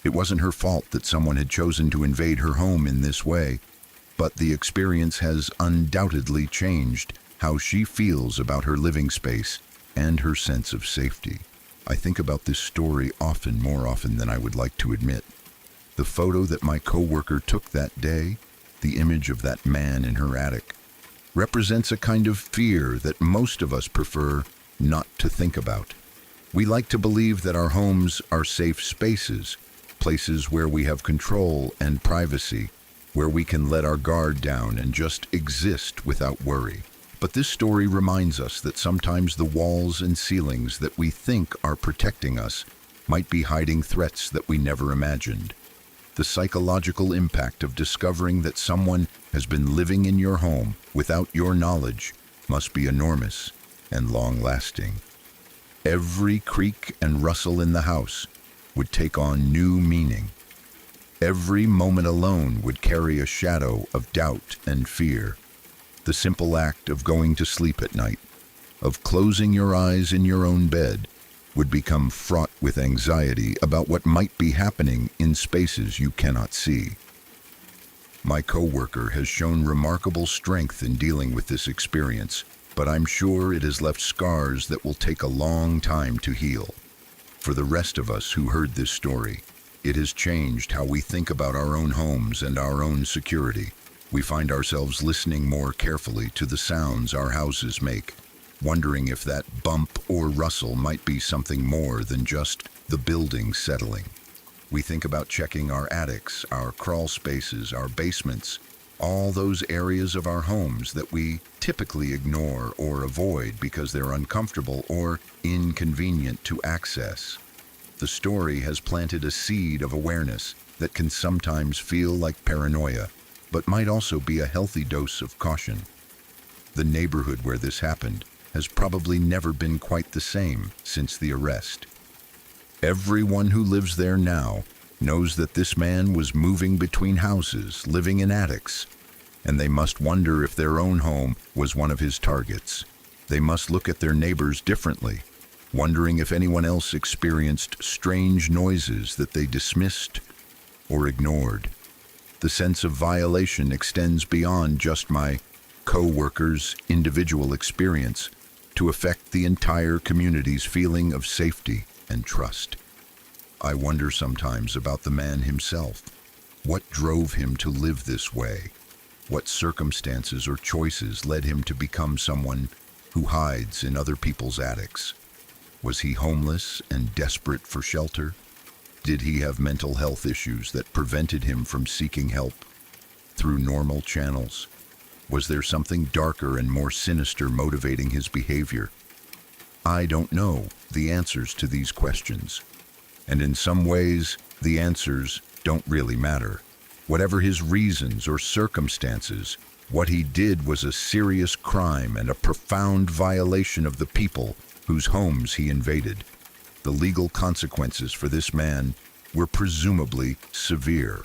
It wasn't her fault that someone had chosen to invade her home in this way, but the experience has undoubtedly changed how she feels about her living space and her sense of safety. I think about this story often, more often than I would like to admit. The photo that my coworker took that day, the image of that man in her attic, represents a kind of fear that most of us prefer not to think about. We like to believe that our homes are safe spaces, places where we have control and privacy, where we can let our guard down and just exist without worry. But this story reminds us that sometimes the walls and ceilings that we think are protecting us might be hiding threats that we never imagined. The psychological impact of discovering that someone has been living in your home without your knowledge must be enormous and long-lasting. Every creak and rustle in the house would take on new meaning. Every moment alone would carry a shadow of doubt and fear. The simple act of going to sleep at night, of closing your eyes in your own bed, would become fraught with anxiety about what might be happening in spaces you cannot see. My coworker has shown remarkable strength in dealing with this experience, but I'm sure it has left scars that will take a long time to heal. For the rest of us who heard this story, it has changed how we think about our own homes and our own security. We find ourselves listening more carefully to the sounds our houses make, wondering if that bump or rustle might be something more than just the building settling. We think about checking our attics, our crawl spaces, our basements, all those areas of our homes that we typically ignore or avoid because they're uncomfortable or inconvenient to access. The story has planted a seed of awareness that can sometimes feel like paranoia, but might also be a healthy dose of caution. The neighborhood where this happened has probably never been quite the same since the arrest. Everyone who lives there now knows that this man was moving between houses, living in attics, and they must wonder if their own home was one of his targets. They must look at their neighbors differently, wondering if anyone else experienced strange noises that they dismissed or ignored. The sense of violation extends beyond just my co-worker's individual experience to affect the entire community's feeling of safety and trust. I wonder sometimes about the man himself. What drove him to live this way? What circumstances or choices led him to become someone who hides in other people's attics? Was he homeless and desperate for shelter? Did he have mental health issues that prevented him from seeking help through normal channels? Was there something darker and more sinister motivating his behavior? I don't know the answers to these questions. And in some ways, the answers don't really matter. Whatever his reasons or circumstances, what he did was a serious crime and a profound violation of the people whose homes he invaded. The legal consequences for this man were presumably severe.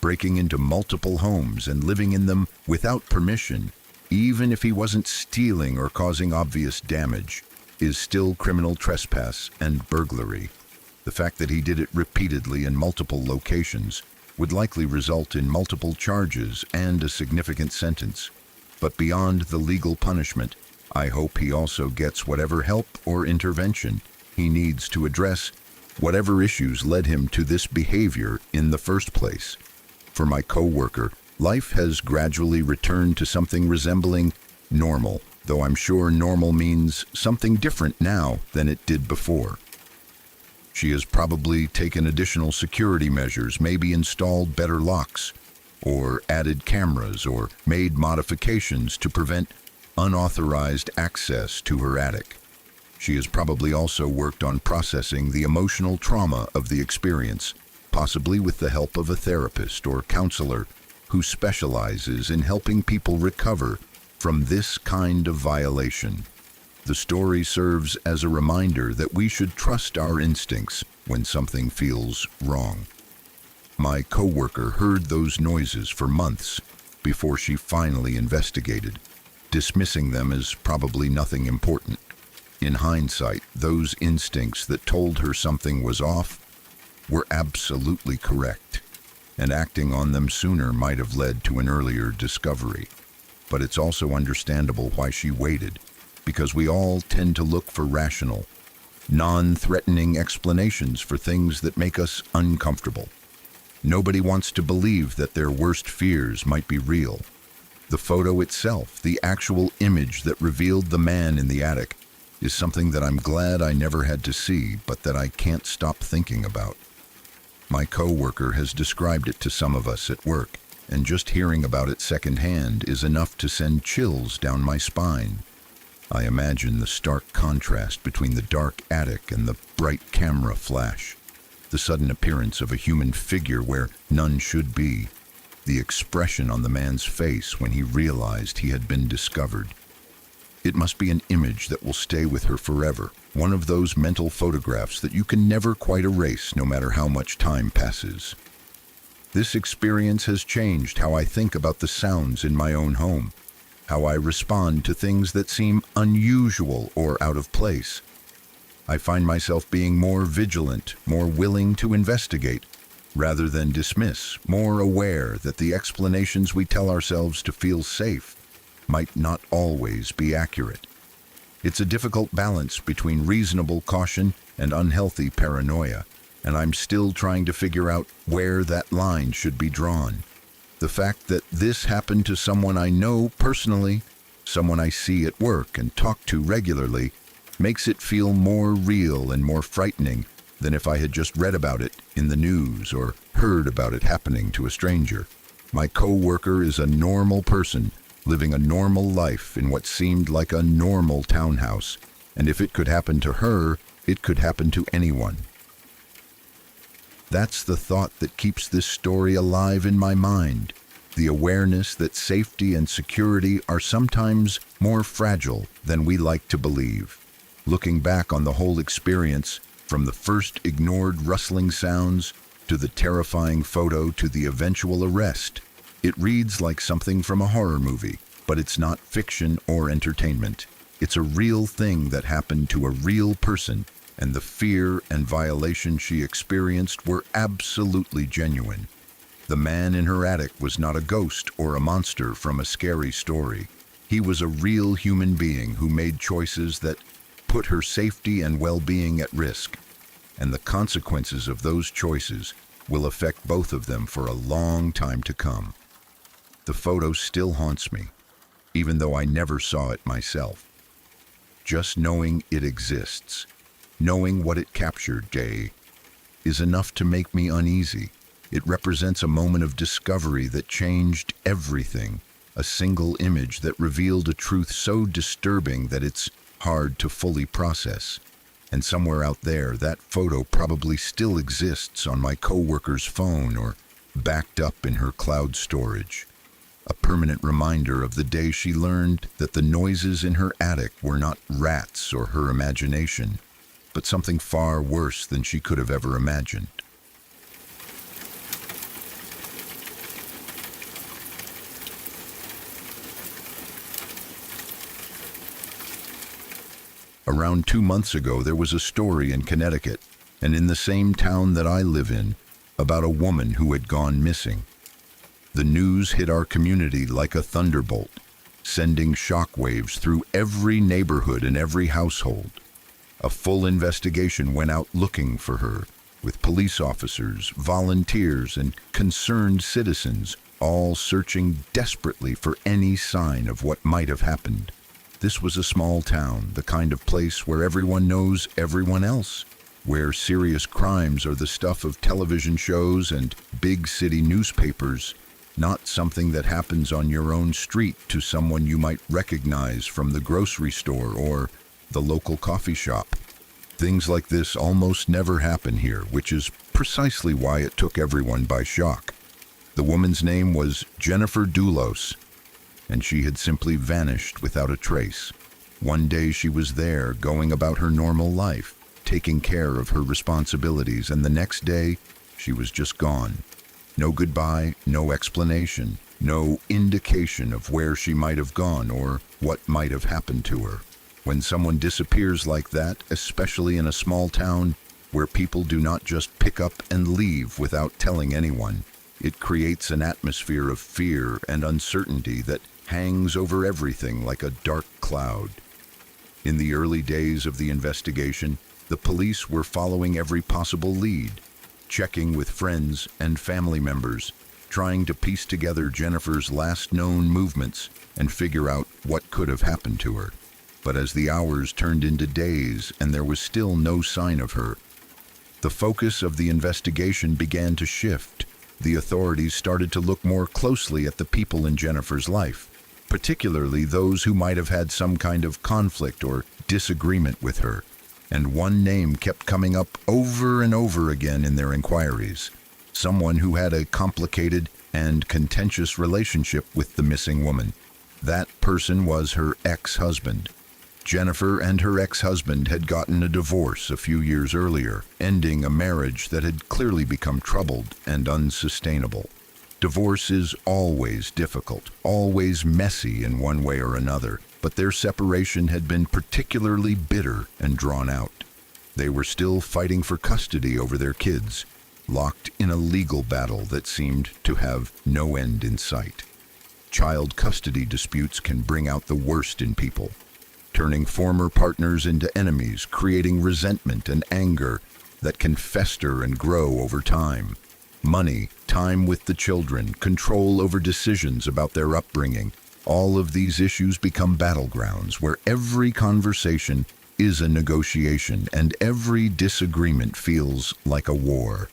Breaking into multiple homes and living in them without permission, even if he wasn't stealing or causing obvious damage, is still criminal trespass and burglary. The fact that he did it repeatedly in multiple locations would likely result in multiple charges and a significant sentence. But beyond the legal punishment, I hope he also gets whatever help or intervention he needs to address whatever issues led him to this behavior in the first place. For my coworker, life has gradually returned to something resembling normal, though I'm sure normal means something different now than it did before. She has probably taken additional security measures, maybe installed better locks, or added cameras, or made modifications to prevent unauthorized access to her attic. She has probably also worked on processing the emotional trauma of the experience, possibly with the help of a therapist or counselor who specializes in helping people recover from this kind of violation. The story serves as a reminder that we should trust our instincts when something feels wrong. My coworker heard those noises for months before she finally investigated, dismissing them as probably nothing important. In hindsight, those instincts that told her something was off were absolutely correct, and acting on them sooner might have led to an earlier discovery. But it's also understandable why she waited, because we all tend to look for rational, non-threatening explanations for things that make us uncomfortable. Nobody wants to believe that their worst fears might be real. The photo itself, the actual image that revealed the man in the attic, is something that I'm glad I never had to see, but that I can't stop thinking about. My coworker has described it to some of us at work, and just hearing about it secondhand is enough to send chills down my spine. I imagine the stark contrast between the dark attic and the bright camera flash, the sudden appearance of a human figure where none should be, the expression on the man's face when he realized he had been discovered. It must be an image that will stay with her forever, one of those mental photographs that you can never quite erase no matter how much time passes. This experience has changed how I think about the sounds in my own home, how I respond to things that seem unusual or out of place. I find myself being more vigilant, more willing to investigate, rather than dismiss, more aware that the explanations we tell ourselves to feel safe might not always be accurate. It's a difficult balance between reasonable caution and unhealthy paranoia, and I'm still trying to figure out where that line should be drawn. The fact that this happened to someone I know personally, someone I see at work and talk to regularly, makes it feel more real and more frightening than if I had just read about it in the news or heard about it happening to a stranger. My coworker is a normal person, living a normal life in what seemed like a normal townhouse, and if it could happen to her, it could happen to anyone. That's the thought that keeps this story alive in my mind, the awareness that safety and security are sometimes more fragile than we like to believe. Looking back on the whole experience, from the first ignored rustling sounds to the terrifying photo to the eventual arrest, it reads like something from a horror movie, but it's not fiction or entertainment. It's a real thing that happened to a real person, and the fear and violation she experienced were absolutely genuine. The man in her attic was not a ghost or a monster from a scary story. He was a real human being who made choices that put her safety and well-being at risk, and the consequences of those choices will affect both of them for a long time to come. The photo still haunts me, even though I never saw it myself. Just knowing it exists, knowing what it captured, is enough to make me uneasy. It represents a moment of discovery that changed everything, a single image that revealed a truth so disturbing that it's hard to fully process. And somewhere out there, that photo probably still exists on my coworker's phone or backed up in her cloud storage. A permanent reminder of the day she learned that the noises in her attic were not rats or her imagination, but something far worse than she could have ever imagined. Around 2 months ago, there was a story in Connecticut, and in the same town that I live in, about a woman who had gone missing. The news hit our community like a thunderbolt, sending shockwaves through every neighborhood and every household. A full investigation went out looking for her, with police officers, volunteers, and concerned citizens all searching desperately for any sign of what might have happened. This was a small town, the kind of place where everyone knows everyone else, where serious crimes are the stuff of television shows and big city newspapers, not something that happens on your own street to someone you might recognize from the grocery store or the local coffee shop. Things like this almost never happen here, which is precisely why it took everyone by shock. The woman's name was Jennifer Dulos, and she had simply vanished without a trace. One day she was there, going about her normal life, taking care of her responsibilities, and the next day she was just gone. No goodbye, no explanation, no indication of where she might have gone or what might have happened to her. When someone disappears like that, especially in a small town where people do not just pick up and leave without telling anyone, it creates an atmosphere of fear and uncertainty that hangs over everything like a dark cloud. In the early days of the investigation, the police were following every possible lead, checking with friends and family members, trying to piece together Jennifer's last known movements and figure out what could have happened to her. But as the hours turned into days and there was still no sign of her, the focus of the investigation began to shift. The authorities started to look more closely at the people in Jennifer's life, particularly those who might have had some kind of conflict or disagreement with her. And one name kept coming up over and over again in their inquiries. Someone who had a complicated and contentious relationship with the missing woman. That person was her ex-husband. Jennifer and her ex-husband had gotten a divorce a few years earlier, ending a marriage that had clearly become troubled and unsustainable. Divorce is always difficult, always messy in one way or another, but their separation had been particularly bitter and drawn out. They were still fighting for custody over their kids, locked in a legal battle that seemed to have no end in sight. Child custody disputes can bring out the worst in people, turning former partners into enemies, creating resentment and anger that can fester and grow over time. Money, time with the children, control over decisions about their upbringing, all of these issues become battlegrounds where every conversation is a negotiation and every disagreement feels like a war.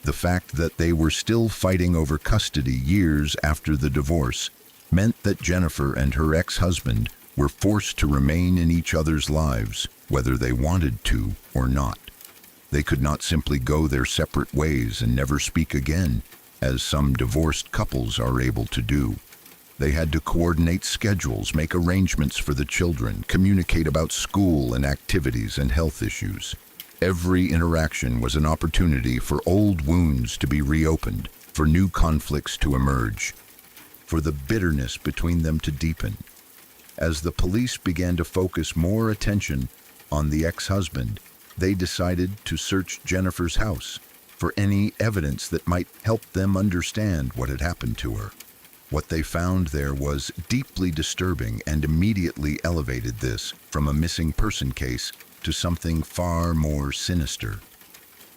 The fact that they were still fighting over custody years after the divorce meant that Jennifer and her ex-husband were forced to remain in each other's lives, whether they wanted to or not. They could not simply go their separate ways and never speak again, as some divorced couples are able to do. They had to coordinate schedules, make arrangements for the children, communicate about school and activities and health issues. Every interaction was an opportunity for old wounds to be reopened, for new conflicts to emerge, for the bitterness between them to deepen. As the police began to focus more attention on the ex-husband, they decided to search Jennifer's house for any evidence that might help them understand what had happened to her. What they found there was deeply disturbing and immediately elevated this from a missing person case to something far more sinister.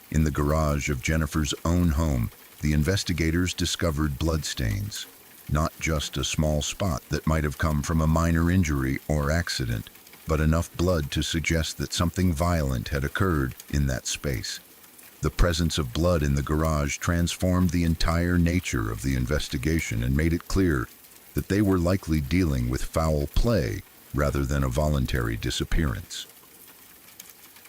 In the garage of Jennifer's own home, the investigators discovered bloodstains, not just a small spot that might have come from a minor injury or accident, but enough blood to suggest that something violent had occurred in that space. The presence of blood in the garage transformed the entire nature of the investigation and made it clear that they were likely dealing with foul play rather than a voluntary disappearance.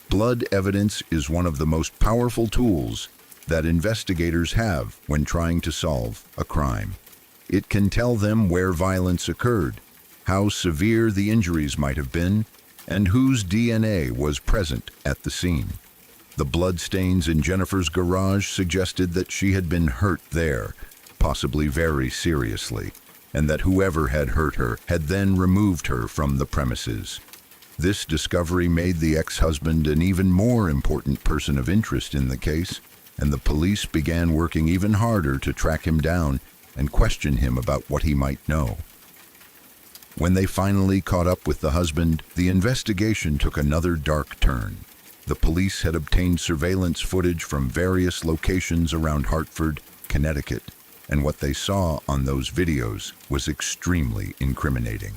Blood evidence is one of the most powerful tools that investigators have when trying to solve a crime. It can tell them where violence occurred, how severe the injuries might have been, and whose DNA was present at the scene. The bloodstains in Jennifer's garage suggested that she had been hurt there, possibly very seriously, and that whoever had hurt her had then removed her from the premises. This discovery made the ex-husband an even more important person of interest in the case, and the police began working even harder to track him down and question him about what he might know. When they finally caught up with the husband, the investigation took another dark turn. The police had obtained surveillance footage from various locations around Hartford, Connecticut, and what they saw on those videos was extremely incriminating.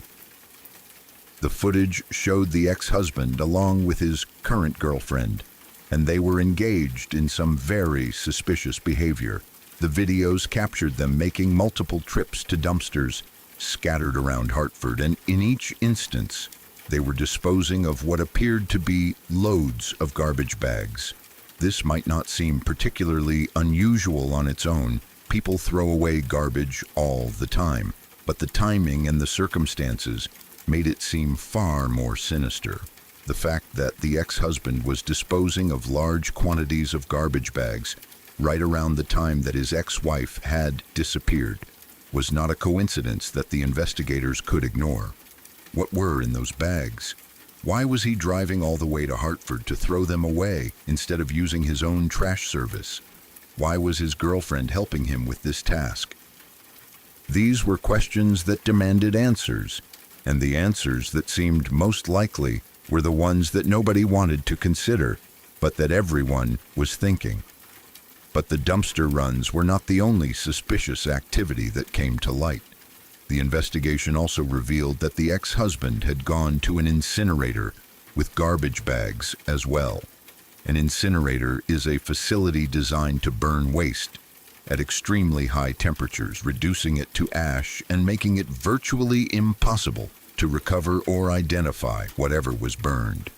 The footage showed the ex-husband along with his current girlfriend, and they were engaged in some very suspicious behavior. The videos captured them making multiple trips to dumpsters scattered around Hartford, and in each instance, They were disposing of what appeared to be loads of garbage bags. This might not seem particularly unusual on its own. People throw away garbage all the time, but the timing and the circumstances made it seem far more sinister. The fact that the ex-husband was disposing of large quantities of garbage bags right around the time that his ex-wife had disappeared was not a coincidence that the investigators could ignore. What were in those bags? Why was he driving all the way to Hartford to throw them away instead of using his own trash service? Why was his girlfriend helping him with this task? These were questions that demanded answers, and the answers that seemed most likely were the ones that nobody wanted to consider, but that everyone was thinking. But the dumpster runs were not the only suspicious activity that came to light. The investigation also revealed that the ex-husband had gone to an incinerator with garbage bags as well. An incinerator is a facility designed to burn waste at extremely high temperatures, reducing it to ash and making it virtually impossible to recover or identify whatever was burned.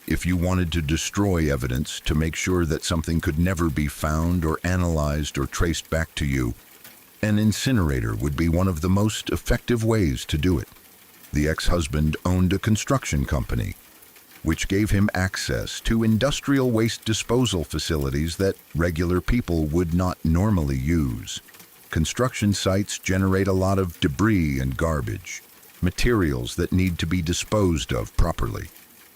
If you wanted to destroy evidence to make sure that something could never be found or analyzed or traced back to you, an incinerator would be one of the most effective ways to do it. The ex-husband owned a construction company, which gave him access to industrial waste disposal facilities that regular people would not normally use. Construction sites generate a lot of debris and garbage, materials that need to be disposed of properly.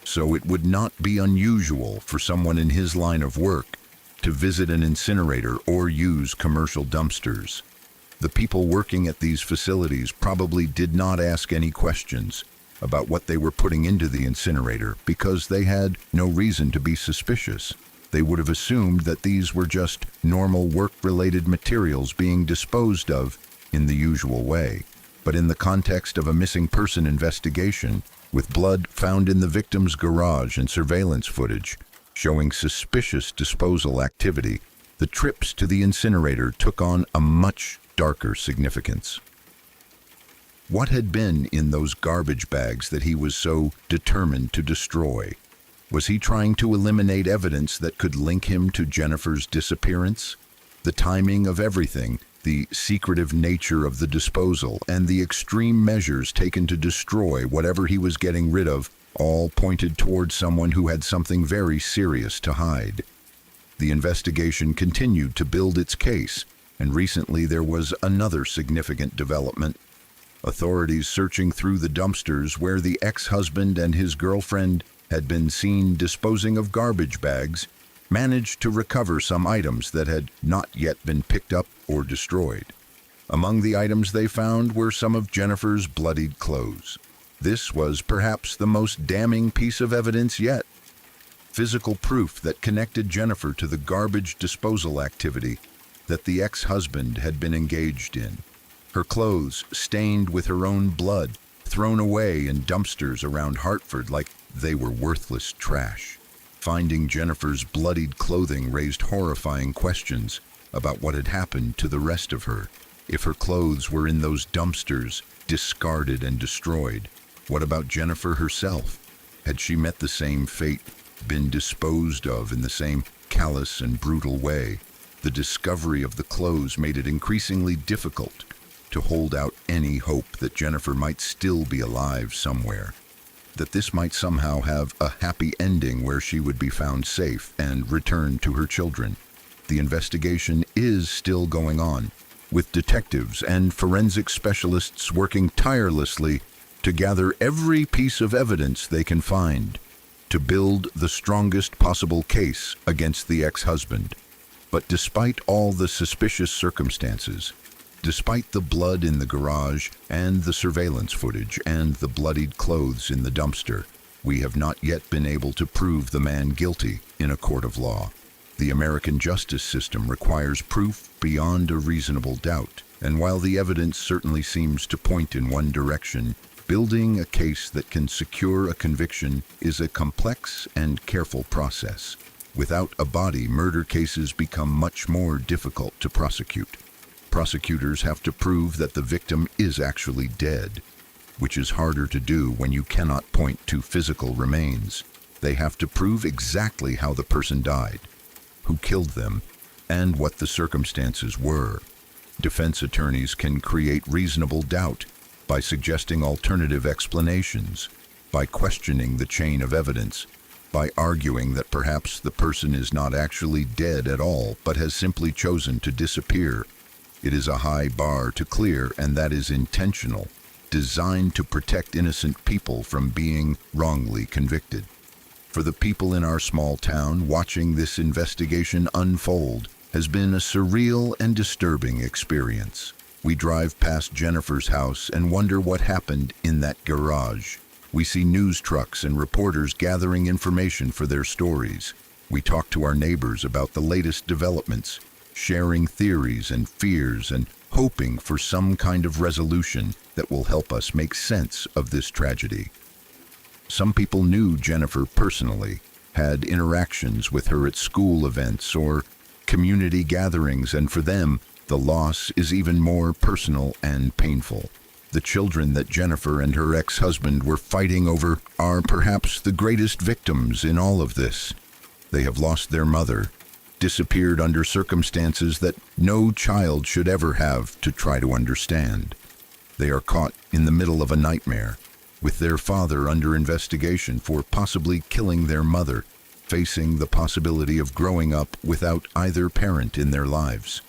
So it would not be unusual for someone in his line of work to visit an incinerator or use commercial dumpsters. The people working at these facilities probably did not ask any questions about what they were putting into the incinerator because they had no reason to be suspicious. They would have assumed that these were just normal work-related materials being disposed of in the usual way. But in the context of a missing person investigation, with blood found in the victim's garage and surveillance footage showing suspicious disposal activity, the trips to the incinerator took on a much darker significance. What had been in those garbage bags that he was so determined to destroy? Was he trying to eliminate evidence that could link him to Jennifer's disappearance? The timing of everything, the secretive nature of the disposal, and the extreme measures taken to destroy whatever he was getting rid of all pointed toward someone who had something very serious to hide. The investigation continued to build its case, and recently there was another significant development. Authorities searching through the dumpsters where the ex-husband and his girlfriend had been seen disposing of garbage bags managed to recover some items that had not yet been picked up or destroyed. Among the items they found were some of Jennifer's bloodied clothes. This was perhaps the most damning piece of evidence yet. Physical proof that connected Jennifer to the garbage disposal activity that the ex-husband had been engaged in. Her clothes stained with her own blood, thrown away in dumpsters around Hartford like they were worthless trash. Finding Jennifer's bloodied clothing raised horrifying questions about what had happened to the rest of her. If her clothes were in those dumpsters, discarded and destroyed, what about Jennifer herself? Had she met the same fate, been disposed of in the same callous and brutal way? The discovery of the clothes made it increasingly difficult to hold out any hope that Jennifer might still be alive somewhere, that this might somehow have a happy ending where she would be found safe and returned to her children. The investigation is still going on, with detectives and forensic specialists working tirelessly to gather every piece of evidence they can find to build the strongest possible case against the ex-husband. But despite all the suspicious circumstances, despite the blood in the garage and the surveillance footage and the bloodied clothes in the dumpster, we have not yet been able to prove the man guilty in a court of law. The American justice system requires proof beyond a reasonable doubt, and while the evidence certainly seems to point in one direction, building a case that can secure a conviction is a complex and careful process. Without a body, murder cases become much more difficult to prosecute. Prosecutors have to prove that the victim is actually dead. which is harder to do when you cannot point to physical remains. They have to prove exactly how the person died, who killed them, and what the circumstances were. Defense attorneys can create reasonable doubt by suggesting alternative explanations, by questioning the chain of evidence, by arguing that perhaps the person is not actually dead at all, but has simply chosen to disappear. It is a high bar to clear, and that is intentional, designed to protect innocent people from being wrongly convicted. For the people in our small town, watching this investigation unfold has been a surreal and disturbing experience. We drive past Jennifer's house and wonder what happened in that garage. We see news trucks and reporters gathering information for their stories. We talk to our neighbors about the latest developments, sharing theories and fears and hoping for some kind of resolution that will help us make sense of this tragedy. Some people knew Jennifer personally, had interactions with her at school events or community gatherings, and for them, the loss is even more personal and painful. The children that Jennifer and her ex-husband were fighting over are perhaps the greatest victims in all of this. They have lost their mother, disappeared under circumstances that no child should ever have to try to understand. They are caught in the middle of a nightmare, with their father under investigation for possibly killing their mother, facing the possibility of growing up without either parent in their lives.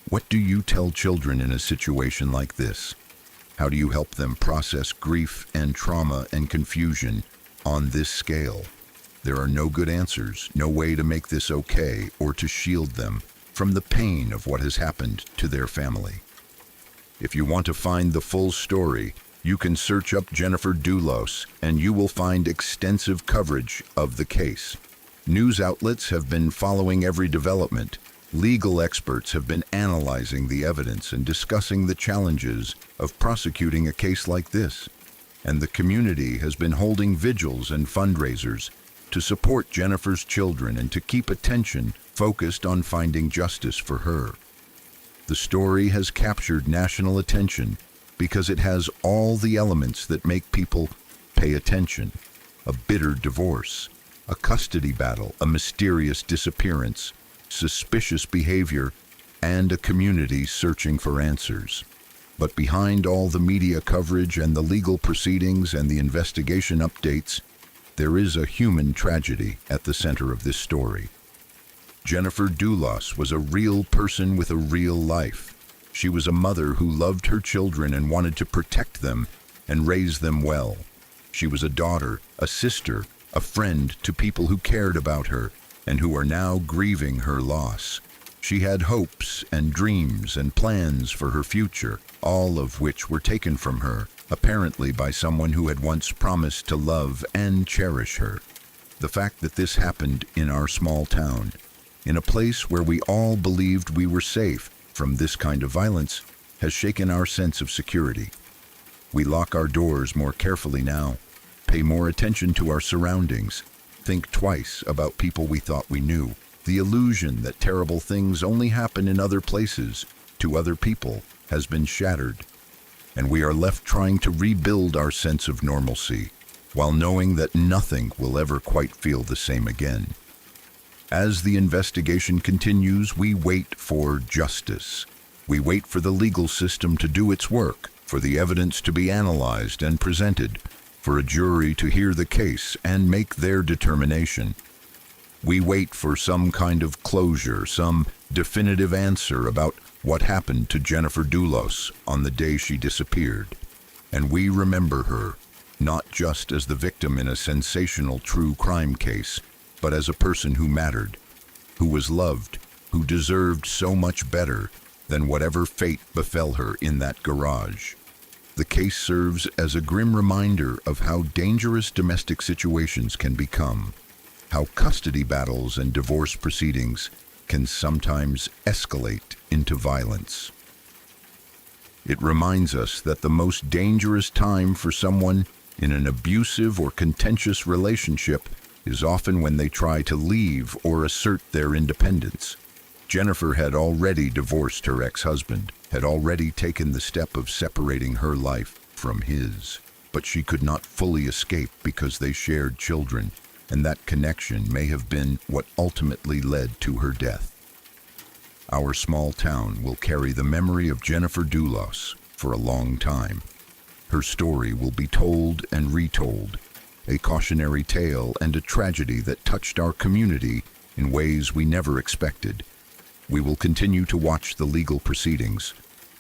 What do you tell children in a situation like this? How do you help them process grief and trauma and confusion on this scale? There are no good answers, no way to make this okay or to shield them from the pain of what has happened to their family. If you want to find the full story, you can search up Jennifer Dulos and you will find extensive coverage of the case. News outlets have been following every development. Legal experts have been analyzing the evidence and discussing the challenges of prosecuting a case like this. And the community has been holding vigils and fundraisers to support Jennifer's children and to keep attention focused on finding justice for her. The story has captured national attention because it has all the elements that make people pay attention. A bitter divorce, a custody battle, a mysterious disappearance, suspicious behavior, and a community searching for answers. But behind all the media coverage and the legal proceedings and the investigation updates, there is a human tragedy at the center of this story. Jennifer Dulos was a real person with a real life. She was a mother who loved her children and wanted to protect them and raise them well. She was a daughter, a sister, a friend to people who cared about her and who are now grieving her loss. She had hopes and dreams and plans for her future, all of which were taken from her, apparently by someone who had once promised to love and cherish her. The fact that this happened in our small town, in a place where we all believed we were safe from this kind of violence, has shaken our sense of security. We lock our doors more carefully now, pay more attention to our surroundings, think twice about people we thought we knew. The illusion that terrible things only happen in other places, to other people, has been shattered, and we are left trying to rebuild our sense of normalcy, while knowing that nothing will ever quite feel the same again. As the investigation continues, we wait for justice. We wait for the legal system to do its work, for the evidence to be analyzed and presented, for a jury to hear the case and make their determination. We wait for some kind of closure, some definitive answer about what happened to Jennifer Dulos on the day she disappeared. And we remember her, not just as the victim in a sensational true crime case, but as a person who mattered, who was loved, who deserved so much better than whatever fate befell her in that garage. The case serves as a grim reminder of how dangerous domestic situations can become, how custody battles and divorce proceedings can sometimes escalate into violence. It reminds us that the most dangerous time for someone in an abusive or contentious relationship is often when they try to leave or assert their independence. Jennifer had already divorced her ex-husband, had already taken the step of separating her life from his. But she could not fully escape because they shared children, and that connection may have been what ultimately led to her death. Our small town will carry the memory of Jennifer Dulos for a long time. Her story will be told and retold, a cautionary tale and a tragedy that touched our community in ways we never expected. We will continue to watch the legal proceedings,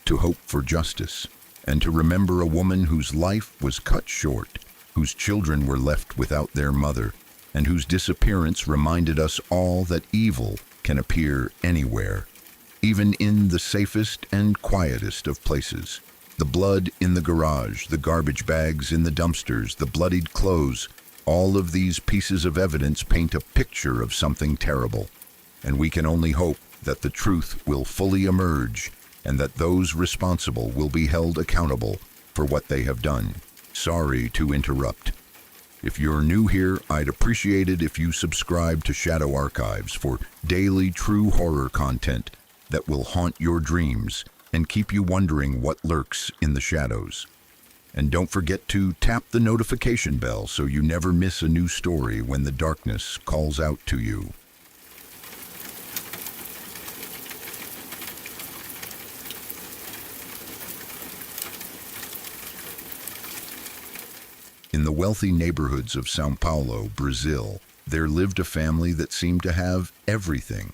to hope for justice, and to remember a woman whose life was cut short, whose children were left without their mother, and whose disappearance reminded us all that evil can appear anywhere, even in the safest and quietest of places. The blood in the garage, the garbage bags in the dumpsters, the bloodied clothes, all of these pieces of evidence paint a picture of something terrible, and we can only hope that the truth will fully emerge and that those responsible will be held accountable for what they have done. Sorry to interrupt. If you're new here, I'd appreciate it if you subscribe to Shadow Archives for daily true horror content that will haunt your dreams and keep you wondering what lurks in the shadows. And don't forget to tap the notification bell so you never miss a new story when the darkness calls out to you. In the wealthy neighborhoods of São Paulo, Brazil, there lived a family that seemed to have everything.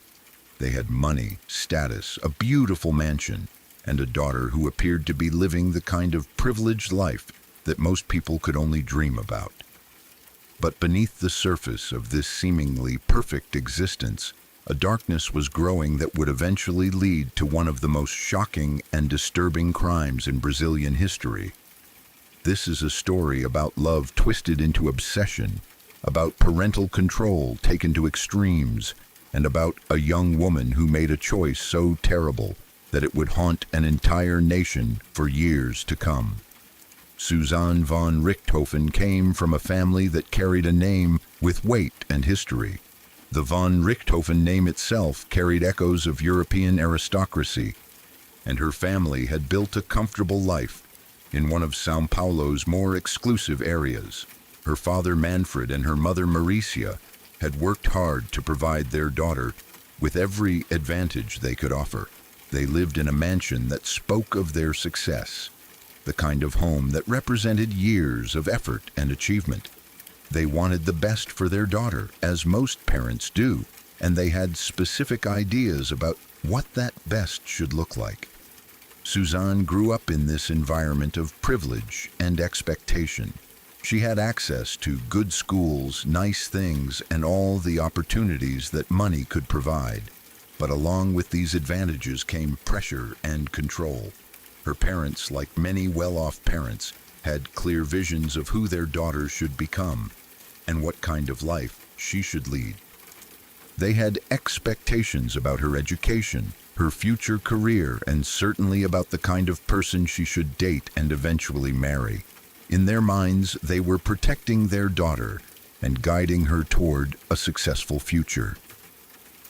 They had money, status, a beautiful mansion, and a daughter who appeared to be living the kind of privileged life that most people could only dream about. But beneath the surface of this seemingly perfect existence, a darkness was growing that would eventually lead to one of the most shocking and disturbing crimes in Brazilian history. This is a story about love twisted into obsession, about parental control taken to extremes, and about a young woman who made a choice so terrible that it would haunt an entire nation for years to come. Suzane von Richthofen came from a family that carried a name with weight and history. The von Richthofen name itself carried echoes of European aristocracy, and her family had built a comfortable life in one of São Paulo's more exclusive areas. Her father Manfred and her mother Mauricia had worked hard to provide their daughter with every advantage they could offer. They lived in a mansion that spoke of their success, the kind of home that represented years of effort and achievement. They wanted the best for their daughter, as most parents do, and they had specific ideas about what that best should look like. Suzane grew up in this environment of privilege and expectation. She had access to good schools, nice things, and all the opportunities that money could provide. But along with these advantages came pressure and control. Her parents, like many well-off parents, had clear visions of who their daughter should become and what kind of life she should lead. They had expectations about her education, her future career, and certainly about the kind of person she should date and eventually marry. In their minds, they were protecting their daughter and guiding her toward a successful future.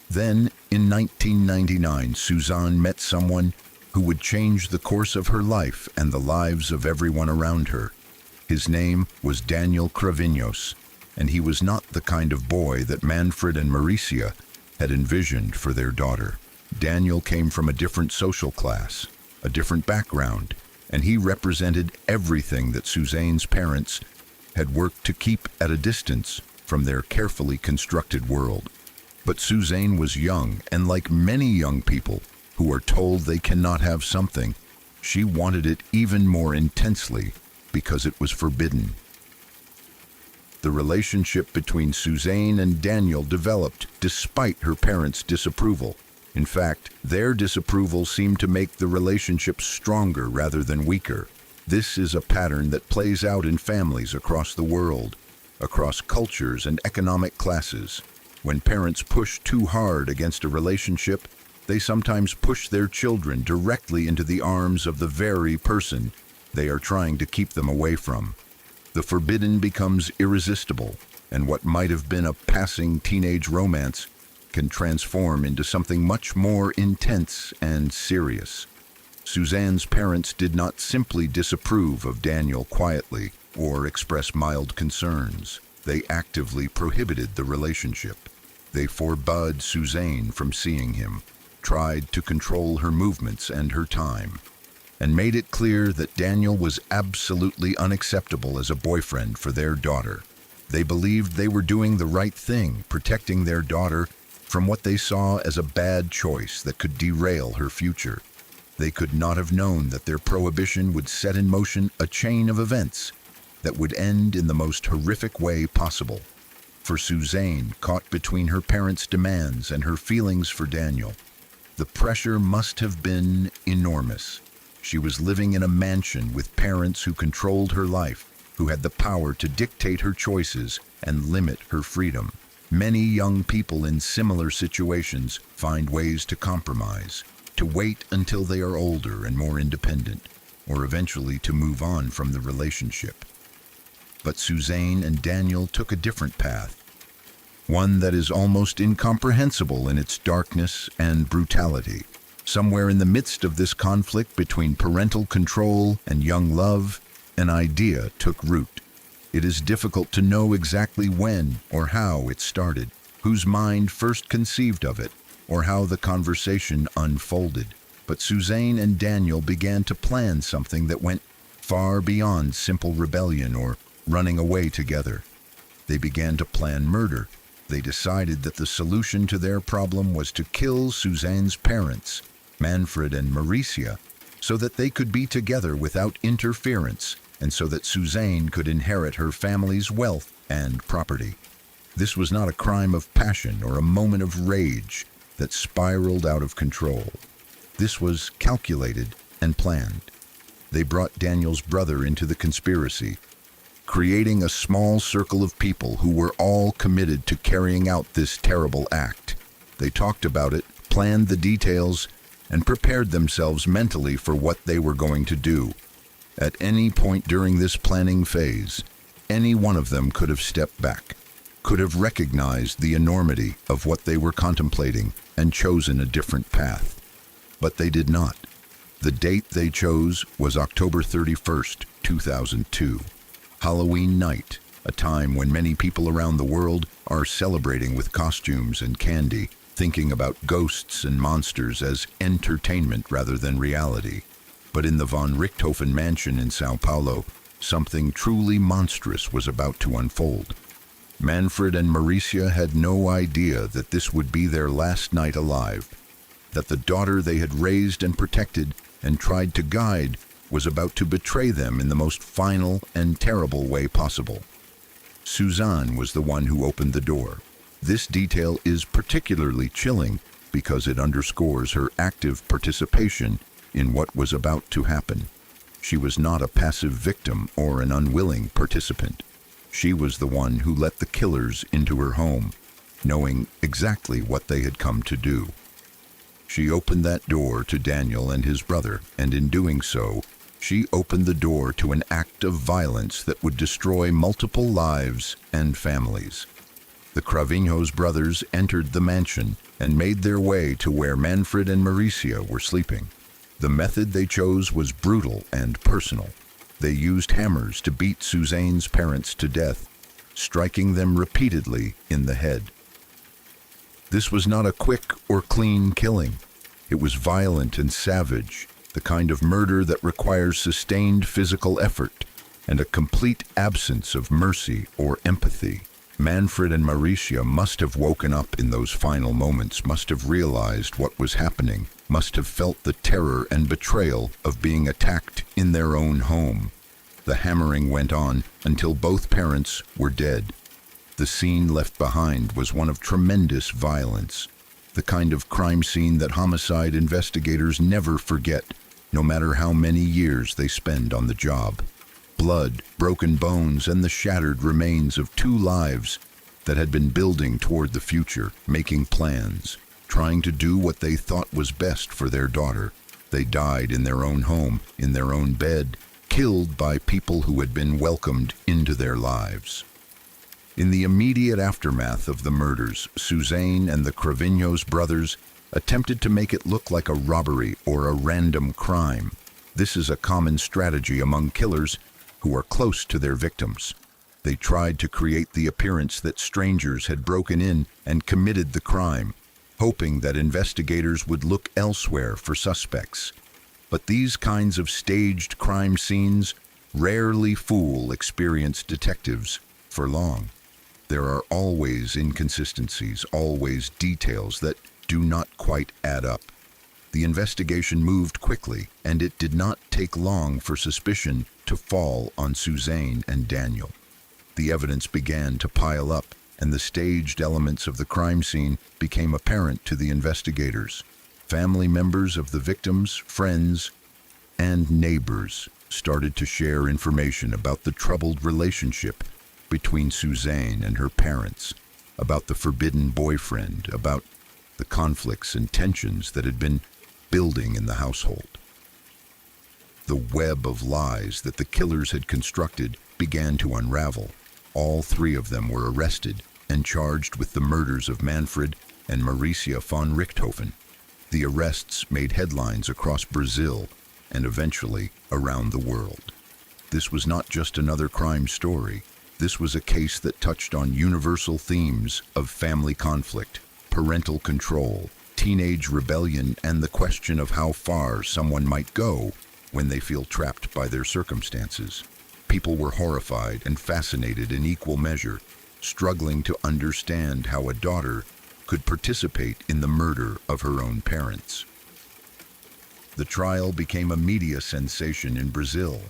Then, in 1999, Suzane met someone who would change the course of her life and the lives of everyone around her. His name was Daniel Cravinhos, and he was not the kind of boy that Manfred and Mauricia had envisioned for their daughter. Daniel came from a different social class, a different background, and he represented everything that Suzane's parents had worked to keep at a distance from their carefully constructed world. But Suzane was young, and like many young people who are told they cannot have something, she wanted it even more intensely because it was forbidden. The relationship between Suzane and Daniel developed despite her parents' disapproval. In fact, their disapproval seemed to make the relationship stronger rather than weaker. This is a pattern that plays out in families across the world, across cultures and economic classes. When parents push too hard against a relationship, they sometimes push their children directly into the arms of the very person they are trying to keep them away from. The forbidden becomes irresistible, and what might have been a passing teenage romance can transform into something much more intense and serious. Suzane's parents did not simply disapprove of Daniel quietly or express mild concerns. They actively prohibited the relationship. They forbade Suzane from seeing him, tried to control her movements and her time, and made it clear that Daniel was absolutely unacceptable as a boyfriend for their daughter. They believed they were doing the right thing, protecting their daughter from what they saw as a bad choice that could derail her future. They could not have known that their prohibition would set in motion a chain of events that would end in the most horrific way possible. For Suzane, caught between her parents' demands and her feelings for Daniel, the pressure must have been enormous. She was living in a mansion with parents who controlled her life, who had the power to dictate her choices and limit her freedom. Many young people in similar situations find ways to compromise, to wait until they are older and more independent, or eventually to move on from the relationship. But Suzane and Daniel took a different path, one that is almost incomprehensible in its darkness and brutality. Somewhere in the midst of this conflict between parental control and young love, an idea took root. It is difficult to know exactly when or how it started, whose mind first conceived of it, or how the conversation unfolded. But Suzane and Daniel began to plan something that went far beyond simple rebellion or running away together. They began to plan murder. They decided that the solution to their problem was to kill Suzane's parents, Manfred and Maricia, so that they could be together without interference, and so that Suzane could inherit her family's wealth and property. This was not a crime of passion or a moment of rage that spiraled out of control. This was calculated and planned. They brought Daniel's brother into the conspiracy, creating a small circle of people who were all committed to carrying out this terrible act. They talked about it, planned the details, and prepared themselves mentally for what they were going to do. At any point during this planning phase, any one of them could have stepped back, could have recognized the enormity of what they were contemplating and chosen a different path. But they did not. The date they chose was October 31st, 2002. Halloween night, a time when many people around the world are celebrating with costumes and candy, thinking about ghosts and monsters as entertainment rather than reality. But in the von Richthofen mansion in Sao Paulo, something truly monstrous was about to unfold. Manfred and Maricia had no idea that this would be their last night alive, that the daughter they had raised and protected and tried to guide was about to betray them in the most final and terrible way possible. Suzane was the one who opened the door. This detail is particularly chilling because it underscores her active participation in what was about to happen. She was not a passive victim or an unwilling participant. She was the one who let the killers into her home, knowing exactly what they had come to do. She opened that door to Daniel and his brother, and in doing so, she opened the door to an act of violence that would destroy multiple lives and families. The Cravinhos brothers entered the mansion and made their way to where Manfred and Maricia were sleeping. The method they chose was brutal and personal. They used hammers to beat Suzane's parents to death, striking them repeatedly in the head. This was not a quick or clean killing. It was violent and savage, the kind of murder that requires sustained physical effort and a complete absence of mercy or empathy. Manfred and Maricia must have woken up in those final moments, must have realized what was happening, must have felt the terror and betrayal of being attacked in their own home. The hammering went on until both parents were dead. The scene left behind was one of tremendous violence, the kind of crime scene that homicide investigators never forget, no matter how many years they spend on the job. Blood, broken bones, and the shattered remains of two lives that had been building toward the future, making plans, trying to do what they thought was best for their daughter. They died in their own home, in their own bed, killed by people who had been welcomed into their lives. In the immediate aftermath of the murders, Suzane and the Cravinhos brothers attempted to make it look like a robbery or a random crime. This is a common strategy among killers who are close to their victims. They tried to create the appearance that strangers had broken in and committed the crime, hoping that investigators would look elsewhere for suspects. But these kinds of staged crime scenes rarely fool experienced detectives for long. There are always inconsistencies, always details that do not quite add up. The investigation moved quickly, and it did not take long for suspicion to fall on Suzane and Daniel. The evidence began to pile up, and the staged elements of the crime scene became apparent to the investigators. Family members of the victims, friends, and neighbors started to share information about the troubled relationship between Suzane and her parents, about the forbidden boyfriend, about the conflicts and tensions that had been building in the household. The web of lies that the killers had constructed began to unravel. All three of them were arrested and charged with the murders of Manfred and Suzane von Richthofen. The arrests made headlines across Brazil and eventually around the world. This was not just another crime story. This was a case that touched on universal themes of family conflict, parental control, teenage rebellion, and the question of how far someone might go when they feel trapped by their circumstances. People were horrified and fascinated in equal measure, struggling to understand how a daughter could participate in the murder of her own parents. The trial became a media sensation in Brazil.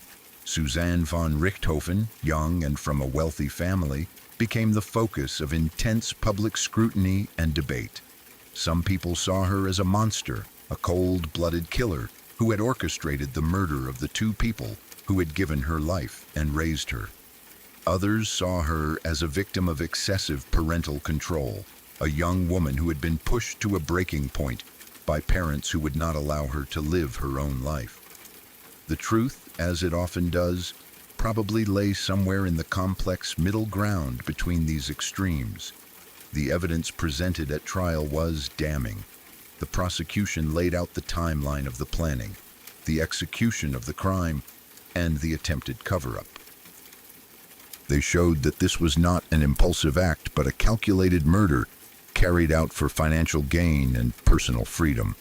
Suzane von Richthofen, young and from a wealthy family, became the focus of intense public scrutiny and debate. Some people saw her as a monster, a cold-blooded killer who had orchestrated the murder of the two people who had given her life and raised her. Others saw her as a victim of excessive parental control, a young woman who had been pushed to a breaking point by parents who would not allow her to live her own life. The truth, as it often does, probably lay somewhere in the complex middle ground between these extremes. The evidence presented at trial was damning. The prosecution laid out the timeline of the planning, the execution of the crime, and the attempted cover-up. They showed that this was not an impulsive act, but a calculated murder carried out for financial gain and personal freedom.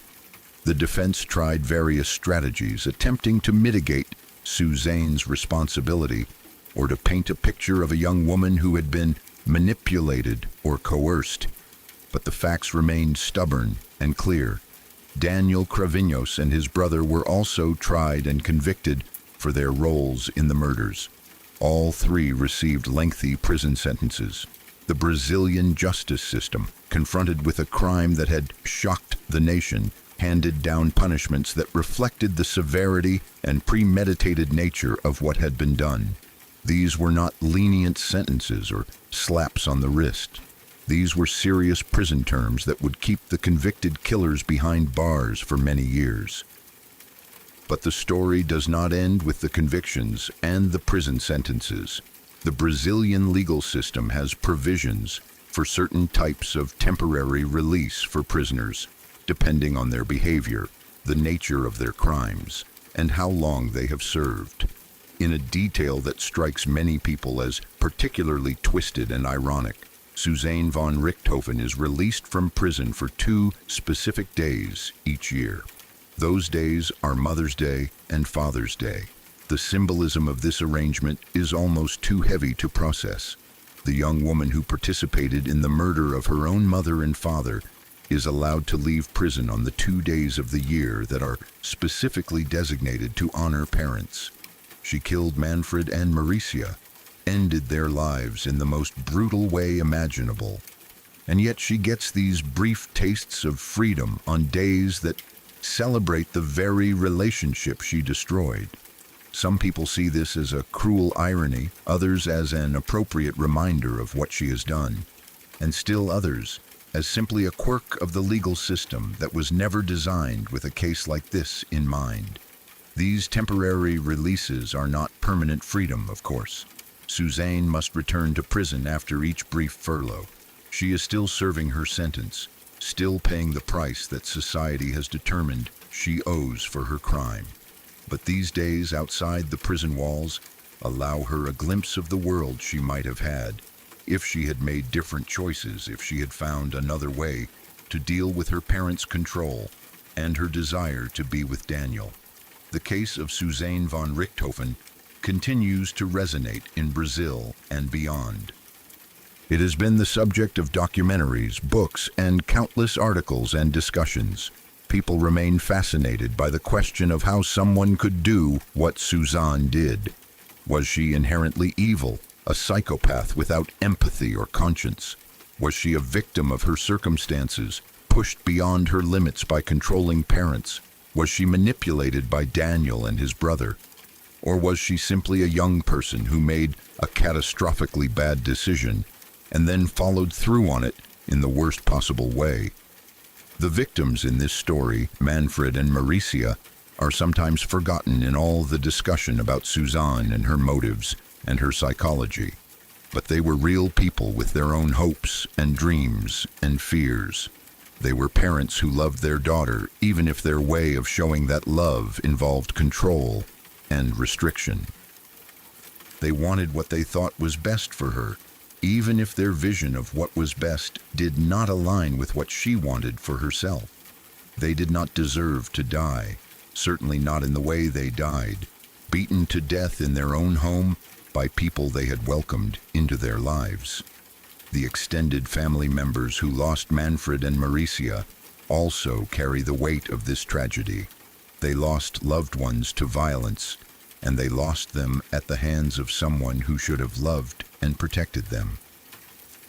The defense tried various strategies, attempting to mitigate Suzane's responsibility or to paint a picture of a young woman who had been manipulated or coerced. But the facts remained stubborn and clear. Daniel Cravinhos and his brother were also tried and convicted for their roles in the murders. All three received lengthy prison sentences. The Brazilian justice system, confronted with a crime that had shocked the nation, handed down punishments that reflected the severity and premeditated nature of what had been done. These were not lenient sentences or slaps on the wrist. These were serious prison terms that would keep the convicted killers behind bars for many years. But the story does not end with the convictions and the prison sentences. The Brazilian legal system has provisions for certain types of temporary release for prisoners, depending on their behavior, the nature of their crimes, and how long they have served. In a detail that strikes many people as particularly twisted and ironic, Suzane von Richthofen is released from prison for 2 specific days each year. Those days are Mother's Day and Father's Day. The symbolism of this arrangement is almost too heavy to process. The young woman who participated in the murder of her own mother and father is allowed to leave prison on the 2 days of the year that are specifically designated to honor parents. She killed Manfred and Suzane, ended their lives in the most brutal way imaginable. And yet she gets these brief tastes of freedom on days that celebrate the very relationship she destroyed. Some people see this as a cruel irony, others as an appropriate reminder of what she has done, and still others as simply a quirk of the legal system that was never designed with a case like this in mind. These temporary releases are not permanent freedom, of course. Suzane must return to prison after each brief furlough. She is still serving her sentence, still paying the price that society has determined she owes for her crime. But these days outside the prison walls allow her a glimpse of the world she might have had if she had made different choices, if she had found another way to deal with her parents' control and her desire to be with Daniel. The case of Suzane von Richthofen continues to resonate in Brazil and beyond. It has been the subject of documentaries, books, and countless articles and discussions. People remain fascinated by the question of how someone could do what Suzane did. Was she inherently evil, a psychopath without empathy or conscience? Was she a victim of her circumstances, pushed beyond her limits by controlling parents? Was she manipulated by Daniel and his brother? Or was she simply a young person who made a catastrophically bad decision and then followed through on it in the worst possible way? The victims in this story, Manfred and Maricia, are sometimes forgotten in all the discussion about Suzane and her motives and her psychology. But they were real people with their own hopes and dreams and fears. They were parents who loved their daughter, even if their way of showing that love involved control and restriction. They wanted what they thought was best for her, even if their vision of what was best did not align with what she wanted for herself. They did not deserve to die, certainly not in the way they died, beaten to death in their own home by people they had welcomed into their lives. The extended family members who lost Manfred and Maricia also carry the weight of this tragedy. They lost loved ones to violence, and they lost them at the hands of someone who should have loved and protected them.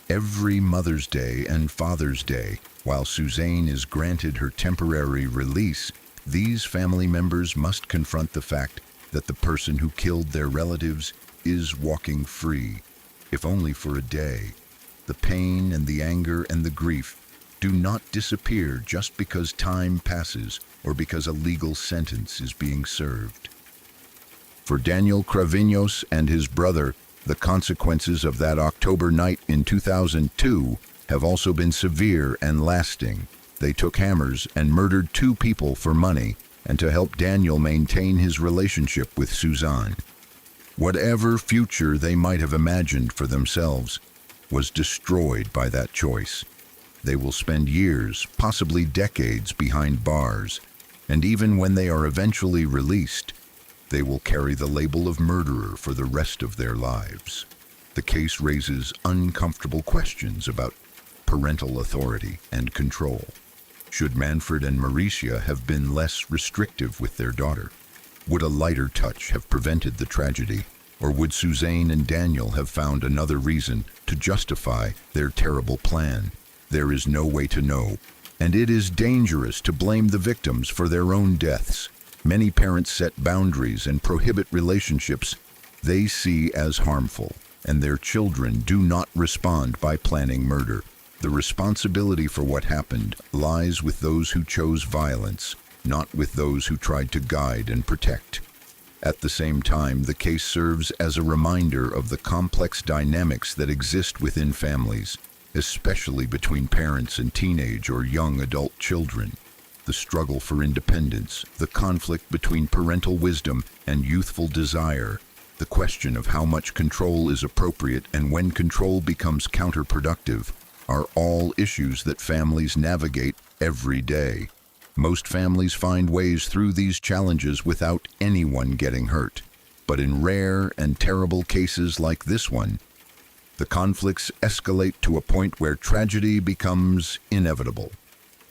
Every Mother's Day and Father's Day, while Suzane is granted her temporary release, these family members must confront the fact that the person who killed their relatives is walking free, if only for a day. The pain and the anger and the grief do not disappear just because time passes or because a legal sentence is being served. For Daniel Cravinhos and his brother, the consequences of that October night in 2002 have also been severe and lasting. They took hammers and murdered 2 people for money and to help Daniel maintain his relationship with Suzane. Whatever future they might have imagined for themselves was destroyed by that choice. They will spend years, possibly decades, behind bars, and even when they are eventually released, they will carry the label of murderer for the rest of their lives. The case raises uncomfortable questions about parental authority and control. Should Manfred and Maricia have been less restrictive with their daughter? Would a lighter touch have prevented the tragedy? Or would Suzane and Daniel have found another reason to justify their terrible plan? There is no way to know, and it is dangerous to blame the victims for their own deaths. Many parents set boundaries and prohibit relationships they see as harmful, and their children do not respond by planning murder. The responsibility for what happened lies with those who chose violence, not with those who tried to guide and protect. At the same time, the case serves as a reminder of the complex dynamics that exist within families, especially between parents and teenage or young adult children. The struggle for independence, the conflict between parental wisdom and youthful desire, the question of how much control is appropriate and when control becomes counterproductive, are all issues that families navigate every day. Most families find ways through these challenges without anyone getting hurt. But in rare and terrible cases like this one, the conflicts escalate to a point where tragedy becomes inevitable.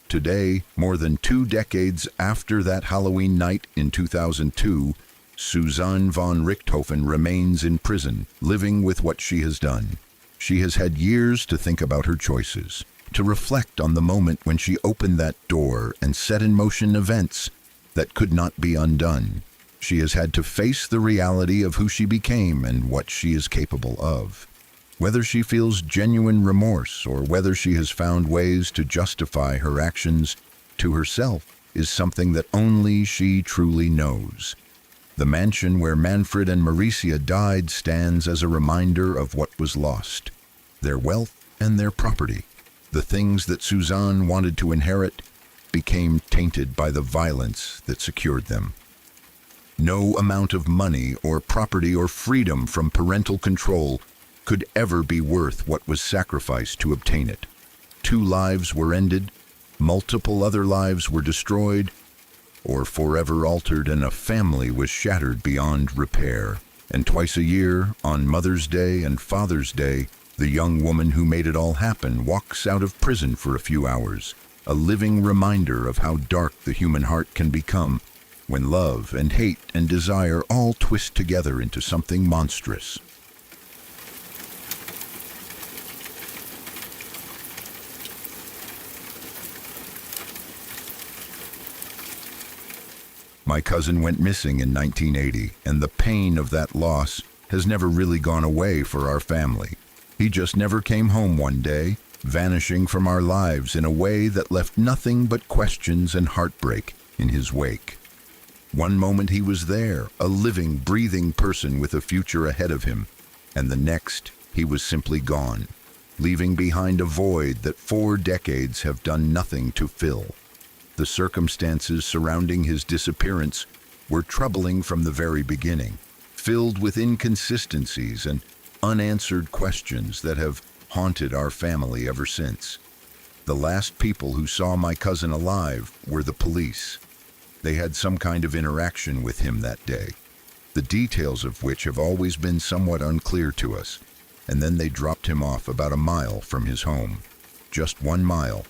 Today, more than 2 decades after that Halloween night in 2002, Suzane von Richthofen remains in prison, living with what she has done. She has had years to think about her choices, to reflect on the moment when she opened that door and set in motion events that could not be undone. She has had to face the reality of who she became and what she is capable of. Whether she feels genuine remorse or whether she has found ways to justify her actions to herself is something that only she truly knows. The mansion where Manfred and Maricia died stands as a reminder of what was lost, their wealth and their property. The things that Suzane wanted to inherit became tainted by the violence that secured them. No amount of money or property or freedom from parental control could ever be worth what was sacrificed to obtain it. 2 lives were ended, multiple other lives were destroyed or forever altered, and a family was shattered beyond repair. And twice a year, on Mother's Day and Father's Day, the young woman who made it all happen walks out of prison for a few hours, a living reminder of how dark the human heart can become when love and hate and desire all twist together into something monstrous. My cousin went missing in 1980, and the pain of that loss has never really gone away for our family. He just never came home one day, vanishing from our lives in a way that left nothing but questions and heartbreak in his wake. One moment he was there, a living, breathing person with a future ahead of him, and the next he was simply gone, leaving behind a void that 4 decades have done nothing to fill. The circumstances surrounding his disappearance were troubling from the very beginning, filled with inconsistencies and unanswered questions that have haunted our family ever since. The last people who saw my cousin alive were the police. They had some kind of interaction with him that day, the details of which have always been somewhat unclear to us, and then they dropped him off about a mile from his home. Just 1 mile.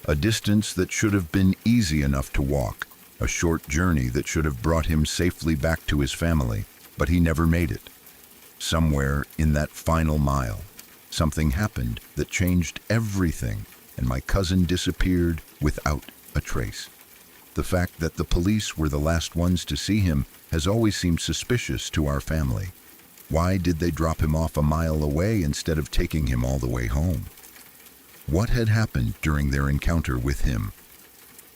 A distance that should have been easy enough to walk, a short journey that should have brought him safely back to his family, but he never made it. Somewhere in that final mile, something happened that changed everything, and my cousin disappeared without a trace. The fact that the police were the last ones to see him has always seemed suspicious to our family. Why did they drop him off a mile away instead of taking him all the way home? What had happened during their encounter with him?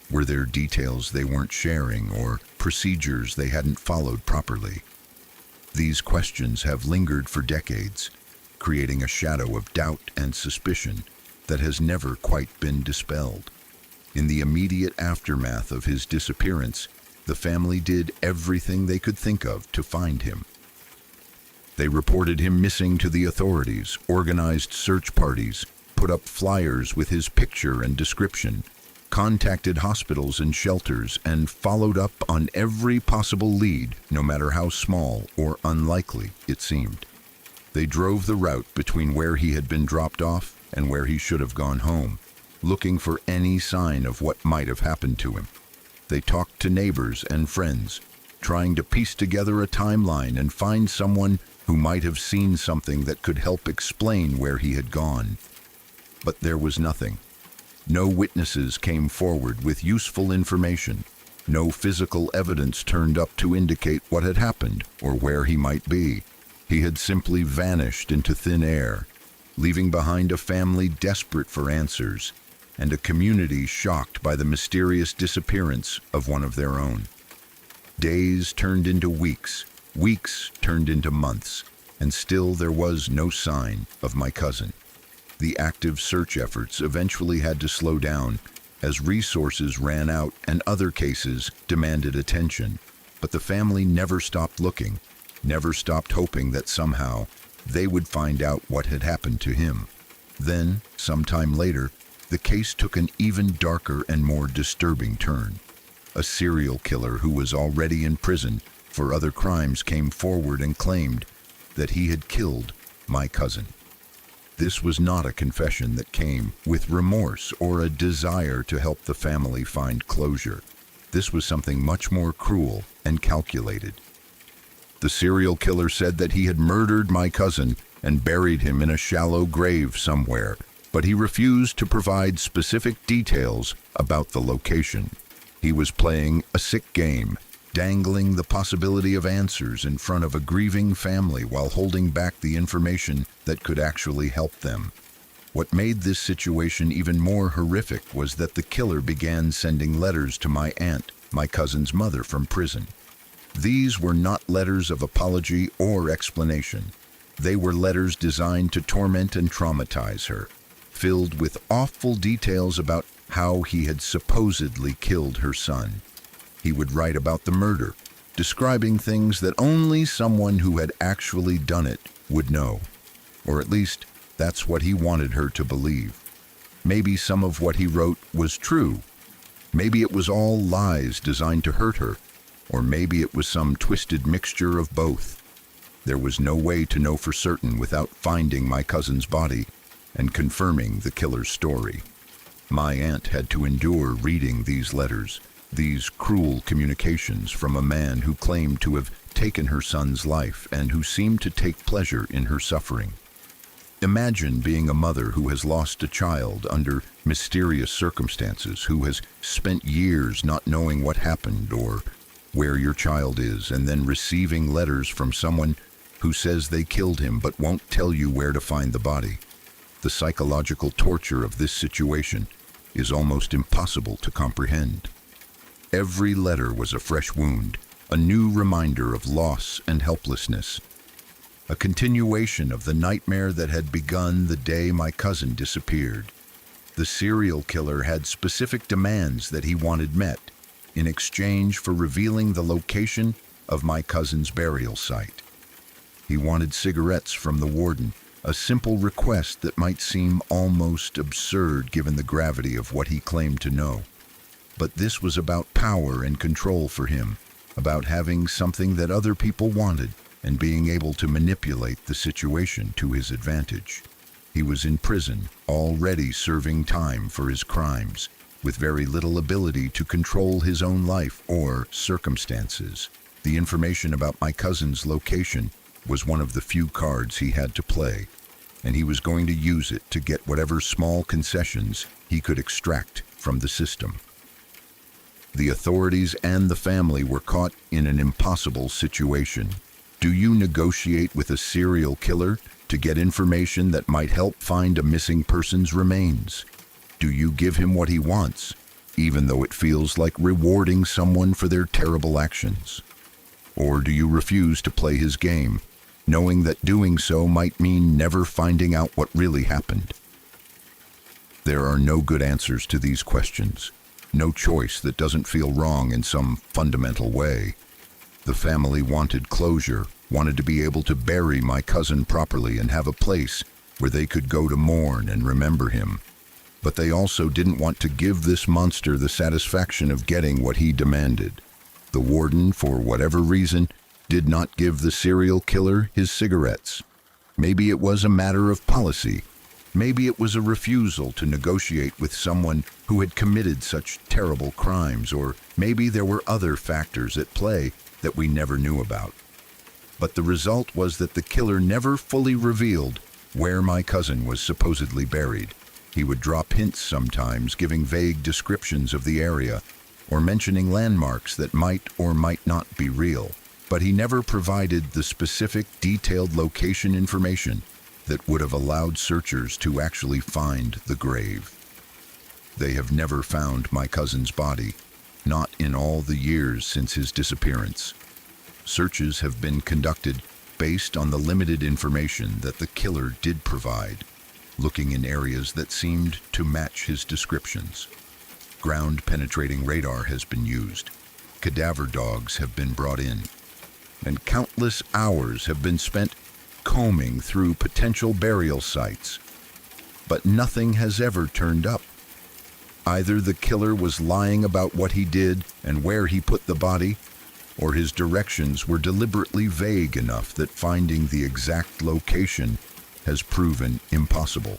Were there details they weren't sharing or procedures they hadn't followed properly? These questions have lingered for decades, creating a shadow of doubt and suspicion that has never quite been dispelled. In the immediate aftermath of his disappearance, the family did everything they could think of to find him. They reported him missing to the authorities, organized search parties, put up flyers with his picture and description, contacted hospitals and shelters, and followed up on every possible lead, no matter how small or unlikely it seemed. They drove the route between where he had been dropped off and where he should have gone home, looking for any sign of what might have happened to him. They talked to neighbors and friends, trying to piece together a timeline and find someone who might have seen something that could help explain where he had gone. But there was nothing. No witnesses came forward with useful information. No physical evidence turned up to indicate what had happened or where he might be. He had simply vanished into thin air, leaving behind a family desperate for answers and a community shocked by the mysterious disappearance of one of their own. Days turned into weeks, weeks turned into months, and still there was no sign of my cousin. The active search efforts eventually had to slow down as resources ran out and other cases demanded attention. But the family never stopped looking, never stopped hoping that somehow they would find out what had happened to him. Then, sometime later, the case took an even darker and more disturbing turn. A serial killer who was already in prison for other crimes came forward and claimed that he had killed my cousin. This was not a confession that came with remorse or a desire to help the family find closure. This was something much more cruel and calculated. The serial killer said that he had murdered my cousin and buried him in a shallow grave somewhere, but he refused to provide specific details about the location. He was playing a sick game, dangling the possibility of answers in front of a grieving family while holding back the information that could actually help them. What made this situation even more horrific was that the killer began sending letters to my aunt, my cousin's mother, from prison. These were not letters of apology or explanation. They were letters designed to torment and traumatize her, filled with awful details about how he had supposedly killed her son. He would write about the murder, describing things that only someone who had actually done it would know. Or at least, that's what he wanted her to believe. Maybe some of what he wrote was true. Maybe it was all lies designed to hurt her. Or maybe it was some twisted mixture of both. There was no way to know for certain without finding my cousin's body and confirming the killer's story. My aunt had to endure reading these letters, these cruel communications from a man who claimed to have taken her son's life and who seemed to take pleasure in her suffering. Imagine being a mother who has lost a child under mysterious circumstances, who has spent years not knowing what happened or where your child is, and then receiving letters from someone who says they killed him but won't tell you where to find the body. The psychological torture of this situation is almost impossible to comprehend. Every letter was a fresh wound, a new reminder of loss and helplessness, a continuation of the nightmare that had begun the day my cousin disappeared. The serial killer had specific demands that he wanted met in exchange for revealing the location of my cousin's burial site. He wanted cigarettes from the warden, a simple request that might seem almost absurd given the gravity of what he claimed to know. But this was about power and control for him, about having something that other people wanted and being able to manipulate the situation to his advantage. He was in prison, already serving time for his crimes, with very little ability to control his own life or circumstances. The information about my cousin's location was one of the few cards he had to play, and he was going to use it to get whatever small concessions he could extract from the system. The authorities and the family were caught in an impossible situation. Do you negotiate with a serial killer to get information that might help find a missing person's remains? Do you give him what he wants, even though it feels like rewarding someone for their terrible actions? Or do you refuse to play his game, knowing that doing so might mean never finding out what really happened? There are no good answers to these questions, no choice that doesn't feel wrong in some fundamental way. The family wanted closure, wanted to be able to bury my cousin properly and have a place where they could go to mourn and remember him. But they also didn't want to give this monster the satisfaction of getting what he demanded. The warden, for whatever reason, did not give the serial killer his cigarettes. Maybe it was a matter of policy. Maybe it was a refusal to negotiate with someone who had committed such terrible crimes, or maybe there were other factors at play that we never knew about. But the result was that the killer never fully revealed where my cousin was supposedly buried. He would drop hints sometimes, giving vague descriptions of the area, or mentioning landmarks that might or might not be real. But he never provided the specific, detailed location information that would have allowed searchers to actually find the grave. They have never found my cousin's body, not in all the years since his disappearance. Searches have been conducted based on the limited information that the killer did provide, looking in areas that seemed to match his descriptions. Ground-penetrating radar has been used, cadaver dogs have been brought in, and countless hours have been spent combing through potential burial sites. But nothing has ever turned up. Either the killer was lying about what he did and where he put the body, or his directions were deliberately vague enough that finding the exact location has proven impossible,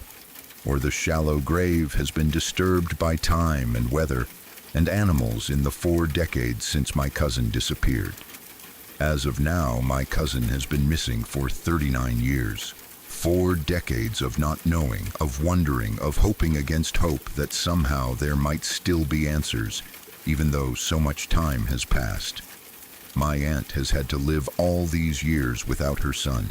or the shallow grave has been disturbed by time and weather and animals in the 4 decades since my cousin disappeared. As of now, my cousin has been missing for 39 years. 4 decades of not knowing, of wondering, of hoping against hope that somehow there might still be answers, even though so much time has passed. My aunt has had to live all these years without her son,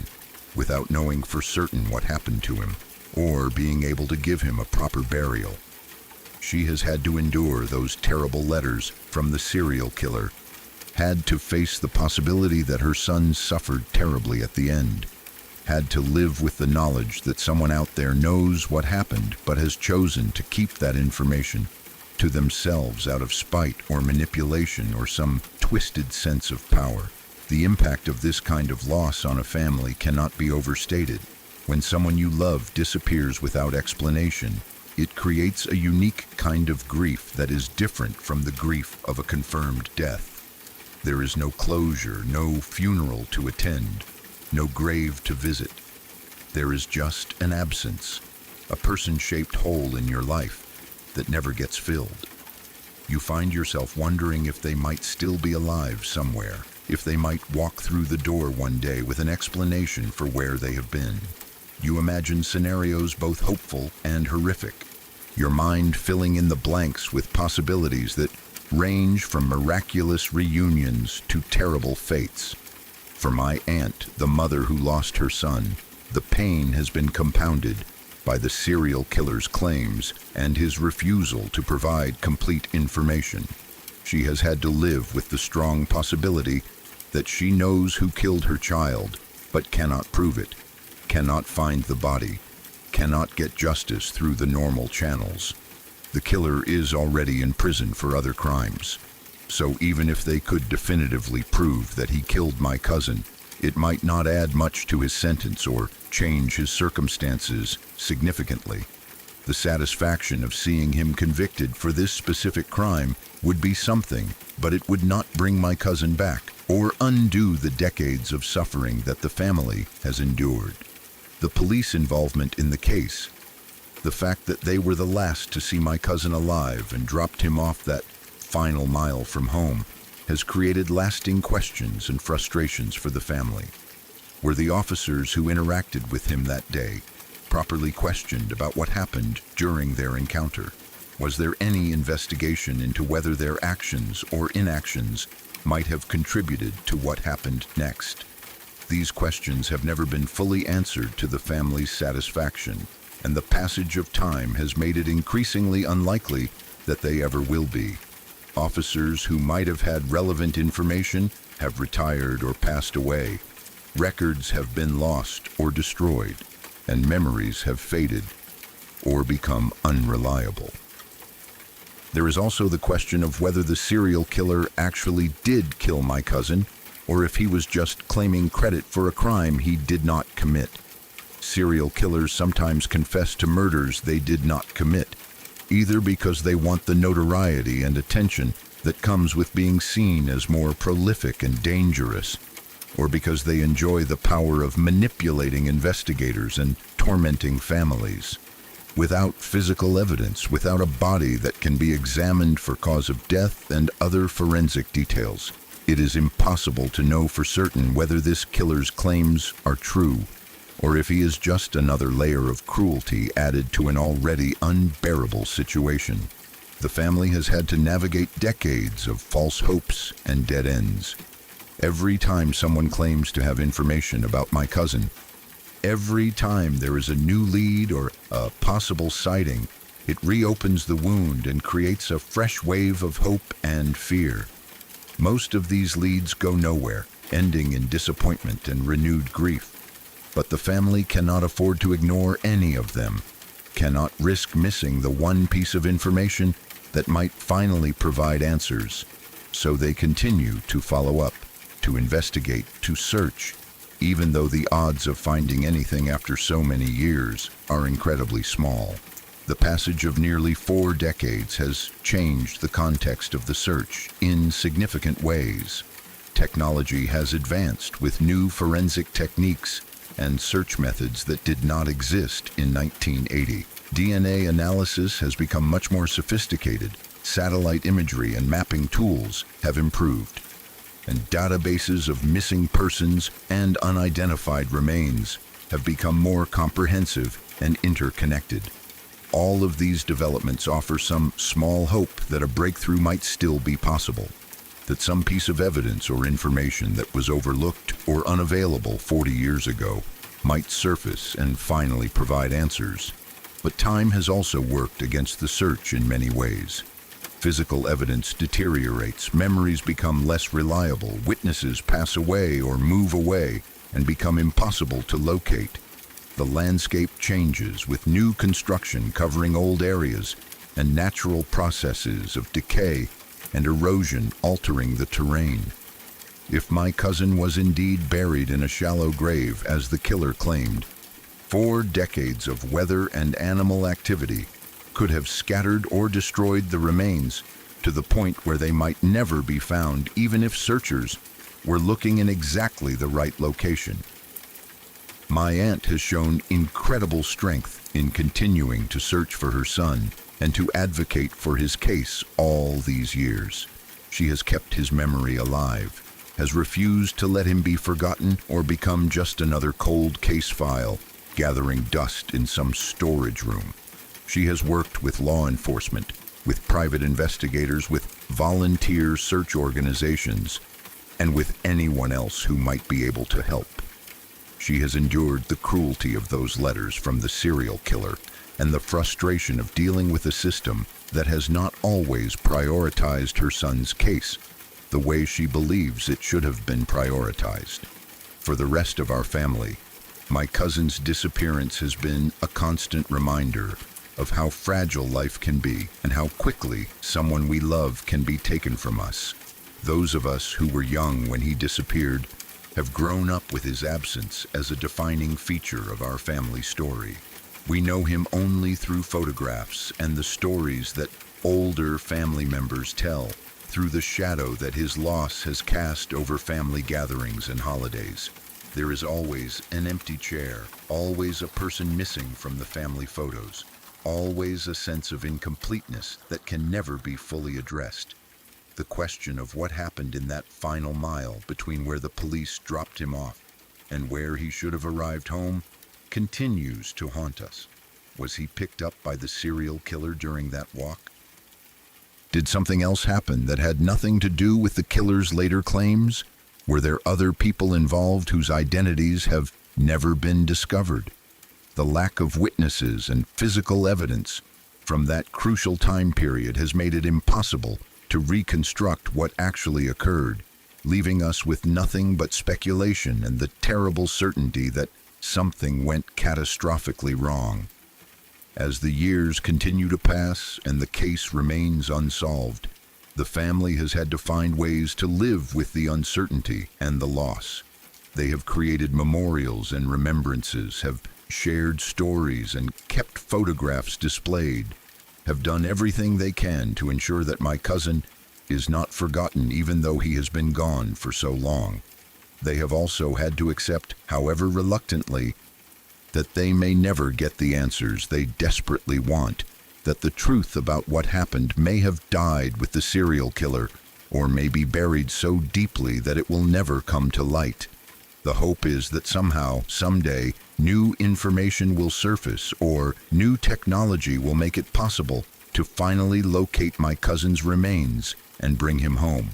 without knowing for certain what happened to him, or being able to give him a proper burial. She has had to endure those terrible letters from the serial killer, had to face the possibility that her son suffered terribly at the end. had to live with the knowledge that someone out there knows what happened but has chosen to keep that information to themselves out of spite or manipulation or some twisted sense of power. The impact of this kind of loss on a family cannot be overstated. When someone you love disappears without explanation, it creates a unique kind of grief that is different from the grief of a confirmed death. There is no closure, no funeral to attend, no grave to visit. There is just an absence, a person-shaped hole in your life that never gets filled. You find yourself wondering if they might still be alive somewhere, if they might walk through the door one day with an explanation for where they have been. You imagine scenarios both hopeful and horrific, your mind filling in the blanks with possibilities that range from miraculous reunions to terrible fates. For my aunt, the mother who lost her son, the pain has been compounded by the serial killer's claims and his refusal to provide complete information. She has had to live with the strong possibility that she knows who killed her child, but cannot prove it, cannot find the body, cannot get justice through the normal channels. The killer is already in prison for other crimes. So even if they could definitively prove that he killed my cousin, it might not add much to his sentence or change his circumstances significantly. The satisfaction of seeing him convicted for this specific crime would be something, but it would not bring my cousin back or undo the decades of suffering that the family has endured. The police involvement in the case, the fact that they were the last to see my cousin alive and dropped him off that final mile from home, has created lasting questions and frustrations for the family. Were the officers who interacted with him that day properly questioned about what happened during their encounter? Was there any investigation into whether their actions or inactions might have contributed to what happened next? These questions have never been fully answered to the family's satisfaction, and the passage of time has made it increasingly unlikely that they ever will be. Officers who might have had relevant information have retired or passed away. Records have been lost or destroyed, and memories have faded or become unreliable. There is also the question of whether the serial killer actually did kill my cousin, or if he was just claiming credit for a crime he did not commit. Serial killers sometimes confess to murders they did not commit, either because they want the notoriety and attention that comes with being seen as more prolific and dangerous, or because they enjoy the power of manipulating investigators and tormenting families. Without physical evidence, without a body that can be examined for cause of death and other forensic details, it is impossible to know for certain whether this killer's claims are true, or if he is just another layer of cruelty added to an already unbearable situation. The family has had to navigate decades of false hopes and dead ends. Every time someone claims to have information about my cousin, every time there is a new lead or a possible sighting, it reopens the wound and creates a fresh wave of hope and fear. Most of these leads go nowhere, ending in disappointment and renewed grief. But the family cannot afford to ignore any of them, cannot risk missing the one piece of information that might finally provide answers. So they continue to follow up, to investigate, to search, even though the odds of finding anything after so many years are incredibly small. The passage of nearly 4 decades has changed the context of the search in significant ways. Technology has advanced with new forensic techniques and search methods that did not exist in 1980. DNA analysis has become much more sophisticated. Satellite imagery and mapping tools have improved, and databases of missing persons and unidentified remains have become more comprehensive and interconnected. All of these developments offer some small hope that a breakthrough might still be possible, that some piece of evidence or information that was overlooked or unavailable 40 years ago might surface and finally provide answers. But time has also worked against the search in many ways. Physical evidence deteriorates, memories become less reliable, witnesses pass away or move away, and become impossible to locate. The landscape changes with new construction covering old areas and natural processes of decay and erosion altering the terrain. If my cousin was indeed buried in a shallow grave, as the killer claimed, 4 decades of weather and animal activity could have scattered or destroyed the remains to the point where they might never be found, even if searchers were looking in exactly the right location. My aunt has shown incredible strength in continuing to search for her son and to advocate for his case all these years. She has kept his memory alive, has refused to let him be forgotten or become just another cold case file gathering dust in some storage room. She has worked with law enforcement, with private investigators, with volunteer search organizations, and with anyone else who might be able to help. She has endured the cruelty of those letters from the serial killer and the frustration of dealing with a system that has not always prioritized her son's case the way she believes it should have been prioritized. For the rest of our family, my cousin's disappearance has been a constant reminder of how fragile life can be and how quickly someone we love can be taken from us. Those of us who were young when he disappeared have grown up with his absence as a defining feature of our family story. We know him only through photographs and the stories that older family members tell, through the shadow that his loss has cast over family gatherings and holidays. There is always an empty chair, always a person missing from the family photos, always a sense of incompleteness that can never be fully addressed. The question of what happened in that final mile between where the police dropped him off and where he should have arrived home continues to haunt us. Was he picked up by the serial killer during that walk? Did something else happen that had nothing to do with the killer's later claims? Were there other people involved whose identities have never been discovered? The lack of witnesses and physical evidence from that crucial time period has made it impossible to reconstruct what actually occurred, leaving us with nothing but speculation and the terrible certainty that something went catastrophically wrong. As the years continue to pass and the case remains unsolved, the family has had to find ways to live with the uncertainty and the loss. They have created memorials and remembrances, have shared stories and kept photographs displayed, have done everything they can to ensure that my cousin is not forgotten even though he has been gone for so long. They have also had to accept, however reluctantly, that they may never get the answers they desperately want, that the truth about what happened may have died with the serial killer or may be buried so deeply that it will never come to light. The hope is that somehow, someday, new information will surface or new technology will make it possible to finally locate my cousin's remains and bring him home.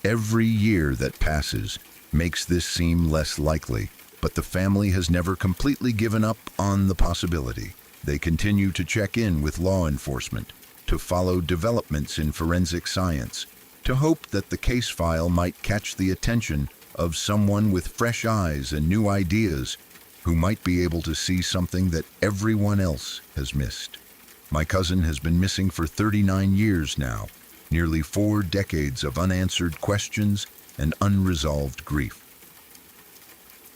Every year that passes makes this seem less likely, but the family has never completely given up on the possibility. They continue to check in with law enforcement, to follow developments in forensic science, to hope that the case file might catch the attention of someone with fresh eyes and new ideas who might be able to see something that everyone else has missed. My cousin has been missing for 39 years now, nearly 4 decades of unanswered questions and unresolved grief.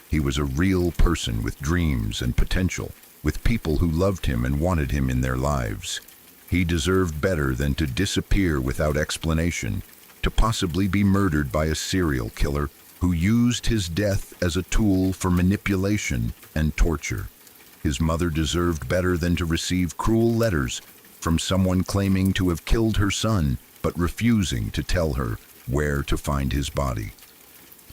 He was a real person with dreams and potential, with people who loved him and wanted him in their lives. He deserved better than to disappear without explanation, to possibly be murdered by a serial killer who used his death as a tool for manipulation and torture. His mother deserved better than to receive cruel letters from someone claiming to have killed her son, but refusing to tell her where to find his body.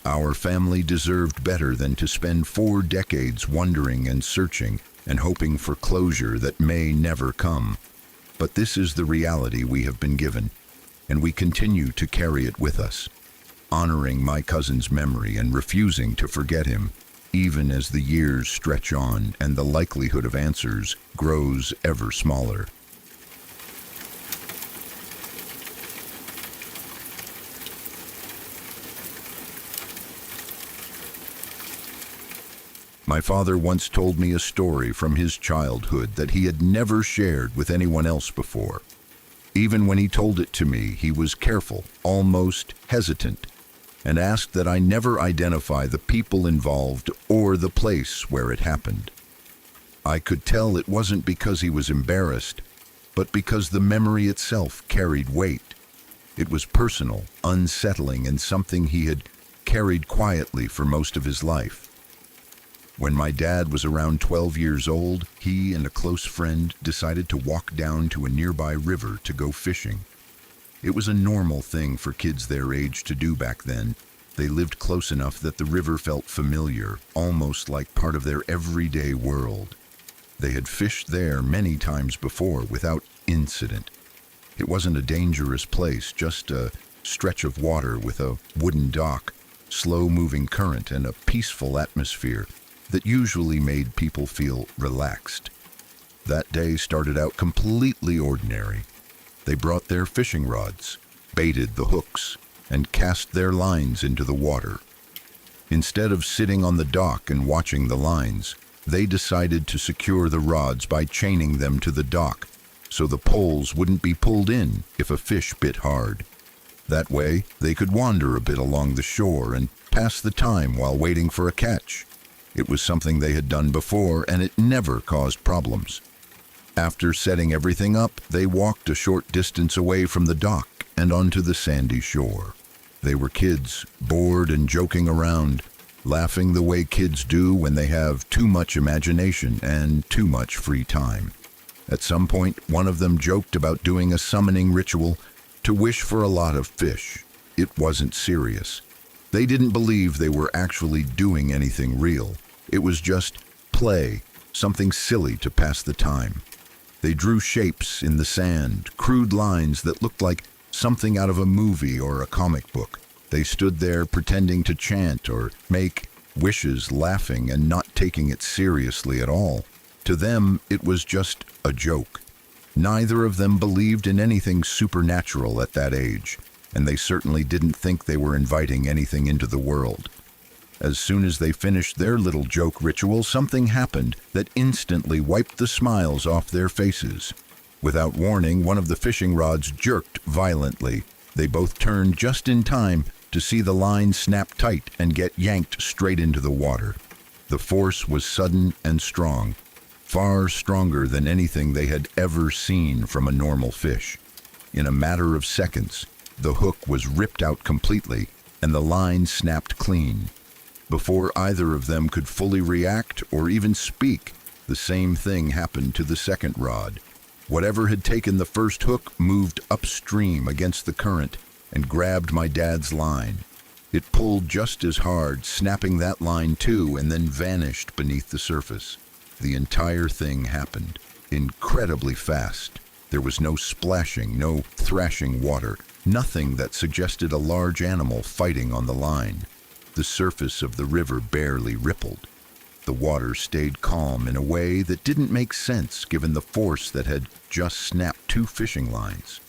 Our family deserved better than to spend 4 decades wondering and searching and hoping for closure that may never come. But this is the reality we have been given, and we continue to carry it with us, honoring my cousin's memory and refusing to forget him, even as the years stretch on and the likelihood of answers grows ever smaller. My father once told me a story from his childhood that he had never shared with anyone else before. Even when he told it to me, he was careful, almost hesitant, and asked that I never identify the people involved or the place where it happened. I could tell it wasn't because he was embarrassed, but because the memory itself carried weight. It was personal, unsettling, and something he had carried quietly for most of his life. When my dad was around 12 years old, he and a close friend decided to walk down to a nearby river to go fishing. It was a normal thing for kids their age to do back then. They lived close enough that the river felt familiar, almost like part of their everyday world. They had fished there many times before without incident. It wasn't a dangerous place, just a stretch of water with a wooden dock, slow-moving current, and a peaceful atmosphere that usually made people feel relaxed. That day started out completely ordinary. They brought their fishing rods, baited the hooks, and cast their lines into the water. Instead of sitting on the dock and watching the lines, they decided to secure the rods by chaining them to the dock so the poles wouldn't be pulled in if a fish bit hard. That way, they could wander a bit along the shore and pass the time while waiting for a catch. It was something they had done before, and it never caused problems. After setting everything up, they walked a short distance away from the dock and onto the sandy shore. They were kids, bored and joking around, laughing the way kids do when they have too much imagination and too much free time. At some point, one of them joked about doing a summoning ritual to wish for a lot of fish. It wasn't serious. They didn't believe they were actually doing anything real. It was just play, something silly to pass the time. They drew shapes in the sand, crude lines that looked like something out of a movie or a comic book. They stood there pretending to chant or make wishes, laughing and not taking it seriously at all. To them, it was just a joke. Neither of them believed in anything supernatural at that age, and they certainly didn't think they were inviting anything into the world. As soon as they finished their little joke ritual, something happened that instantly wiped the smiles off their faces. Without warning, one of the fishing rods jerked violently. They both turned just in time to see the line snap tight and get yanked straight into the water. The force was sudden and strong, far stronger than anything they had ever seen from a normal fish. In a matter of seconds, the hook was ripped out completely and the line snapped clean. Before either of them could fully react or even speak, the same thing happened to the second rod. Whatever had taken the first hook moved upstream against the current and grabbed my dad's line. It pulled just as hard, snapping that line too, and then vanished beneath the surface. The entire thing happened incredibly fast. There was no splashing, no thrashing water, nothing that suggested a large animal fighting on the line. The surface of the river barely rippled. The water stayed calm in a way that didn't make sense given the force that had just snapped two fishing lines.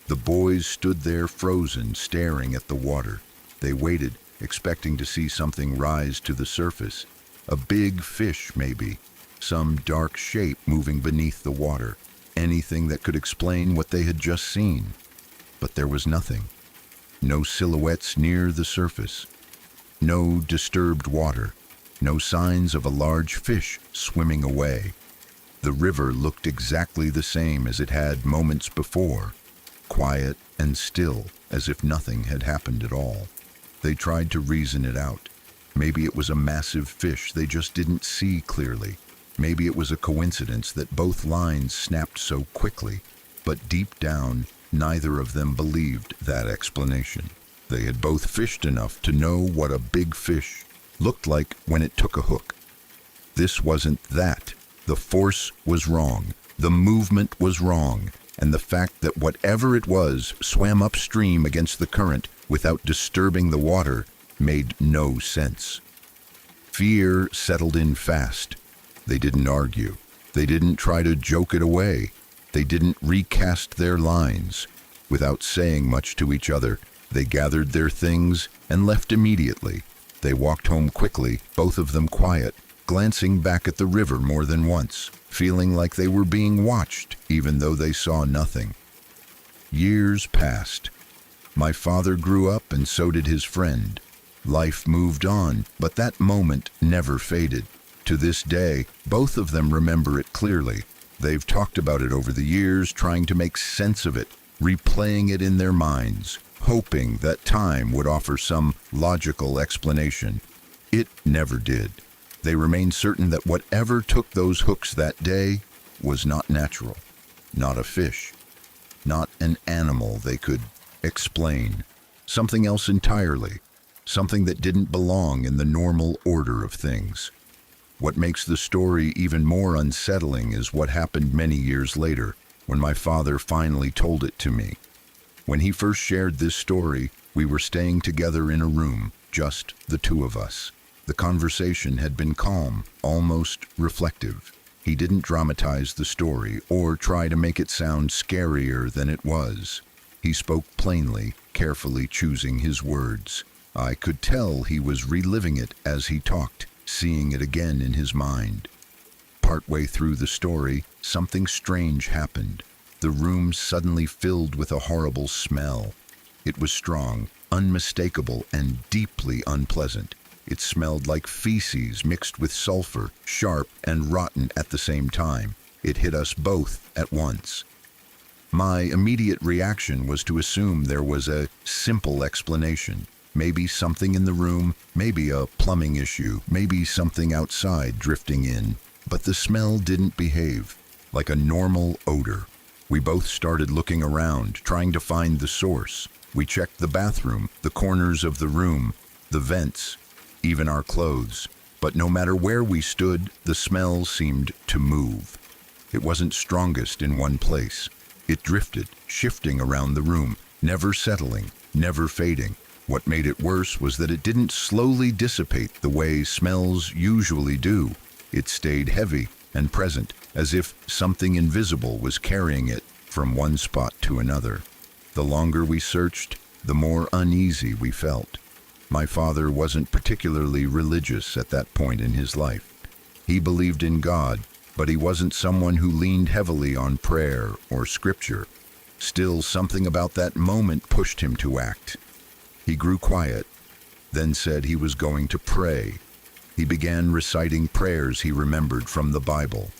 The boys stood there frozen, staring at the water. They waited, expecting to see something rise to the surface. A big fish, maybe. Some dark shape moving beneath the water. Anything that could explain what they had just seen. But there was nothing. No silhouettes near the surface. No disturbed water. No signs of a large fish swimming away. The river looked exactly the same as it had moments before. Quiet and still, as if nothing had happened at all. They tried to reason it out. Maybe it was a massive fish they just didn't see clearly. Maybe it was a coincidence that both lines snapped so quickly. But deep down, neither of them believed that explanation. They had both fished enough to know what a big fish looked like when it took a hook. This wasn't that. The force was wrong. The movement was wrong. And the fact that whatever it was swam upstream against the current without disturbing the water made no sense. Fear settled in fast. They didn't argue. They didn't try to joke it away. They didn't recast their lines. Without saying much to each other, they gathered their things and left immediately. They walked home quickly, both of them quiet, glancing back at the river more than once, feeling like they were being watched, even though they saw nothing. Years passed. My father grew up, and so did his friend. Life moved on, but that moment never faded. To this day, both of them remember it clearly. They've talked about it over the years, trying to make sense of it, replaying it in their minds, hoping that time would offer some logical explanation. It never did. They remain certain that whatever took those hooks that day was not natural, not a fish, not an animal they could explain, something else entirely, something that didn't belong in the normal order of things. What makes the story even more unsettling is what happened many years later, when my father finally told it to me. When he first shared this story, we were staying together in a room, just the two of us. The conversation had been calm, almost reflective. He didn't dramatize the story or try to make it sound scarier than it was. He spoke plainly, carefully choosing his words. I could tell he was reliving it as he talked, seeing it again in his mind. Partway through the story, something strange happened. The room suddenly filled with a horrible smell. It was strong, unmistakable, and deeply unpleasant. It smelled like feces mixed with sulfur, sharp and rotten at the same time. It hit us both at once. My immediate reaction was to assume there was a simple explanation. Maybe something in the room, maybe a plumbing issue, maybe something outside drifting in. But the smell didn't behave like a normal odor. We both started looking around, trying to find the source. We checked the bathroom, the corners of the room, the vents, even our clothes. But no matter where we stood, the smell seemed to move. It wasn't strongest in one place. It drifted, shifting around the room, never settling, never fading. What made it worse was that it didn't slowly dissipate the way smells usually do. It stayed heavy and present, as if something invisible was carrying it from one spot to another. The longer we searched, the more uneasy we felt. My father wasn't particularly religious at that point in his life. He believed in God, but he wasn't someone who leaned heavily on prayer or scripture. Still, something about that moment pushed him to act. He grew quiet, then said he was going to pray. He began reciting prayers he remembered from the Bible.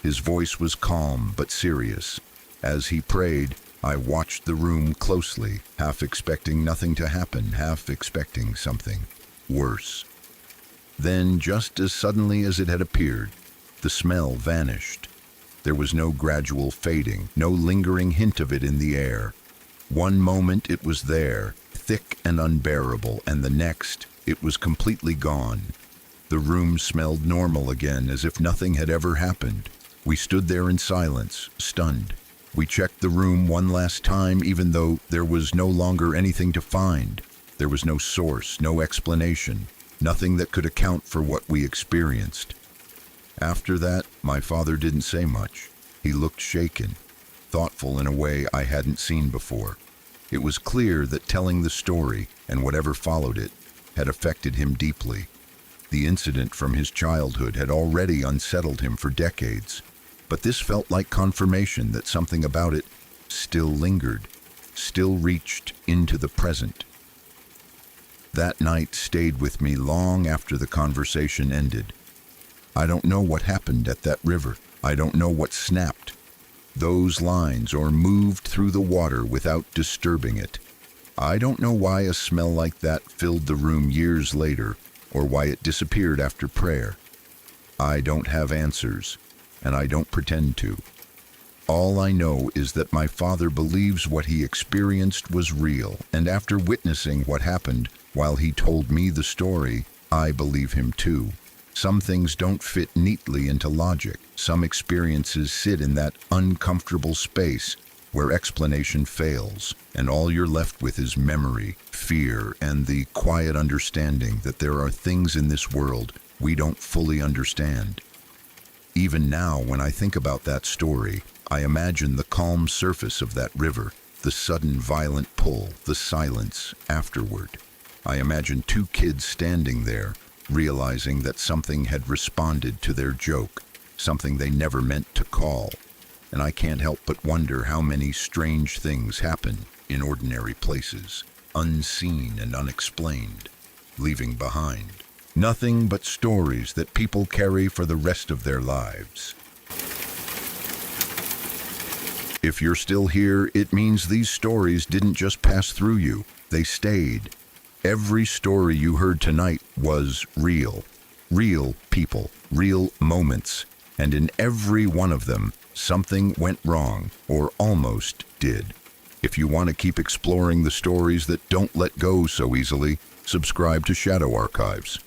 His voice was calm but serious. As he prayed, I watched the room closely, half expecting nothing to happen, half expecting something worse. Then, just as suddenly as it had appeared, the smell vanished. There was no gradual fading, no lingering hint of it in the air. One moment it was there, thick and unbearable, and the next it was completely gone. The room smelled normal again, as if nothing had ever happened. We stood there in silence, stunned. We checked the room one last time, even though there was no longer anything to find. There was no source, no explanation, nothing that could account for what we experienced. After that, my father didn't say much. He looked shaken, thoughtful in a way I hadn't seen before. It was clear that telling the story, and whatever followed it, had affected him deeply. The incident from his childhood had already unsettled him for decades, but this felt like confirmation that something about it still lingered, still reached into the present. That night stayed with me long after the conversation ended. I don't know what happened at that river. I don't know what snapped those lines or moved through the water without disturbing it. I don't know why a smell like that filled the room years later, or why it disappeared after prayer. I don't have answers, and I don't pretend to. All I know is that my father believes what he experienced was real, and after witnessing what happened while he told me the story, I believe him too. Some things don't fit neatly into logic. Some experiences sit in that uncomfortable space where explanation fails, and all you're left with is memory, fear, and the quiet understanding that there are things in this world we don't fully understand. Even now, when I think about that story, I imagine the calm surface of that river, the sudden violent pull, the silence afterward. I imagine two kids standing there, realizing that something had responded to their joke, something they never meant to call. And I can't help but wonder how many strange things happen in ordinary places, unseen and unexplained, leaving behind nothing but stories that people carry for the rest of their lives. If you're still here, it means these stories didn't just pass through you, they stayed. Every story you heard tonight was real. Real people, real moments, and in every one of them, something went wrong, or almost did. If you want to keep exploring the stories that don't let go so easily, subscribe to Shadow Archives.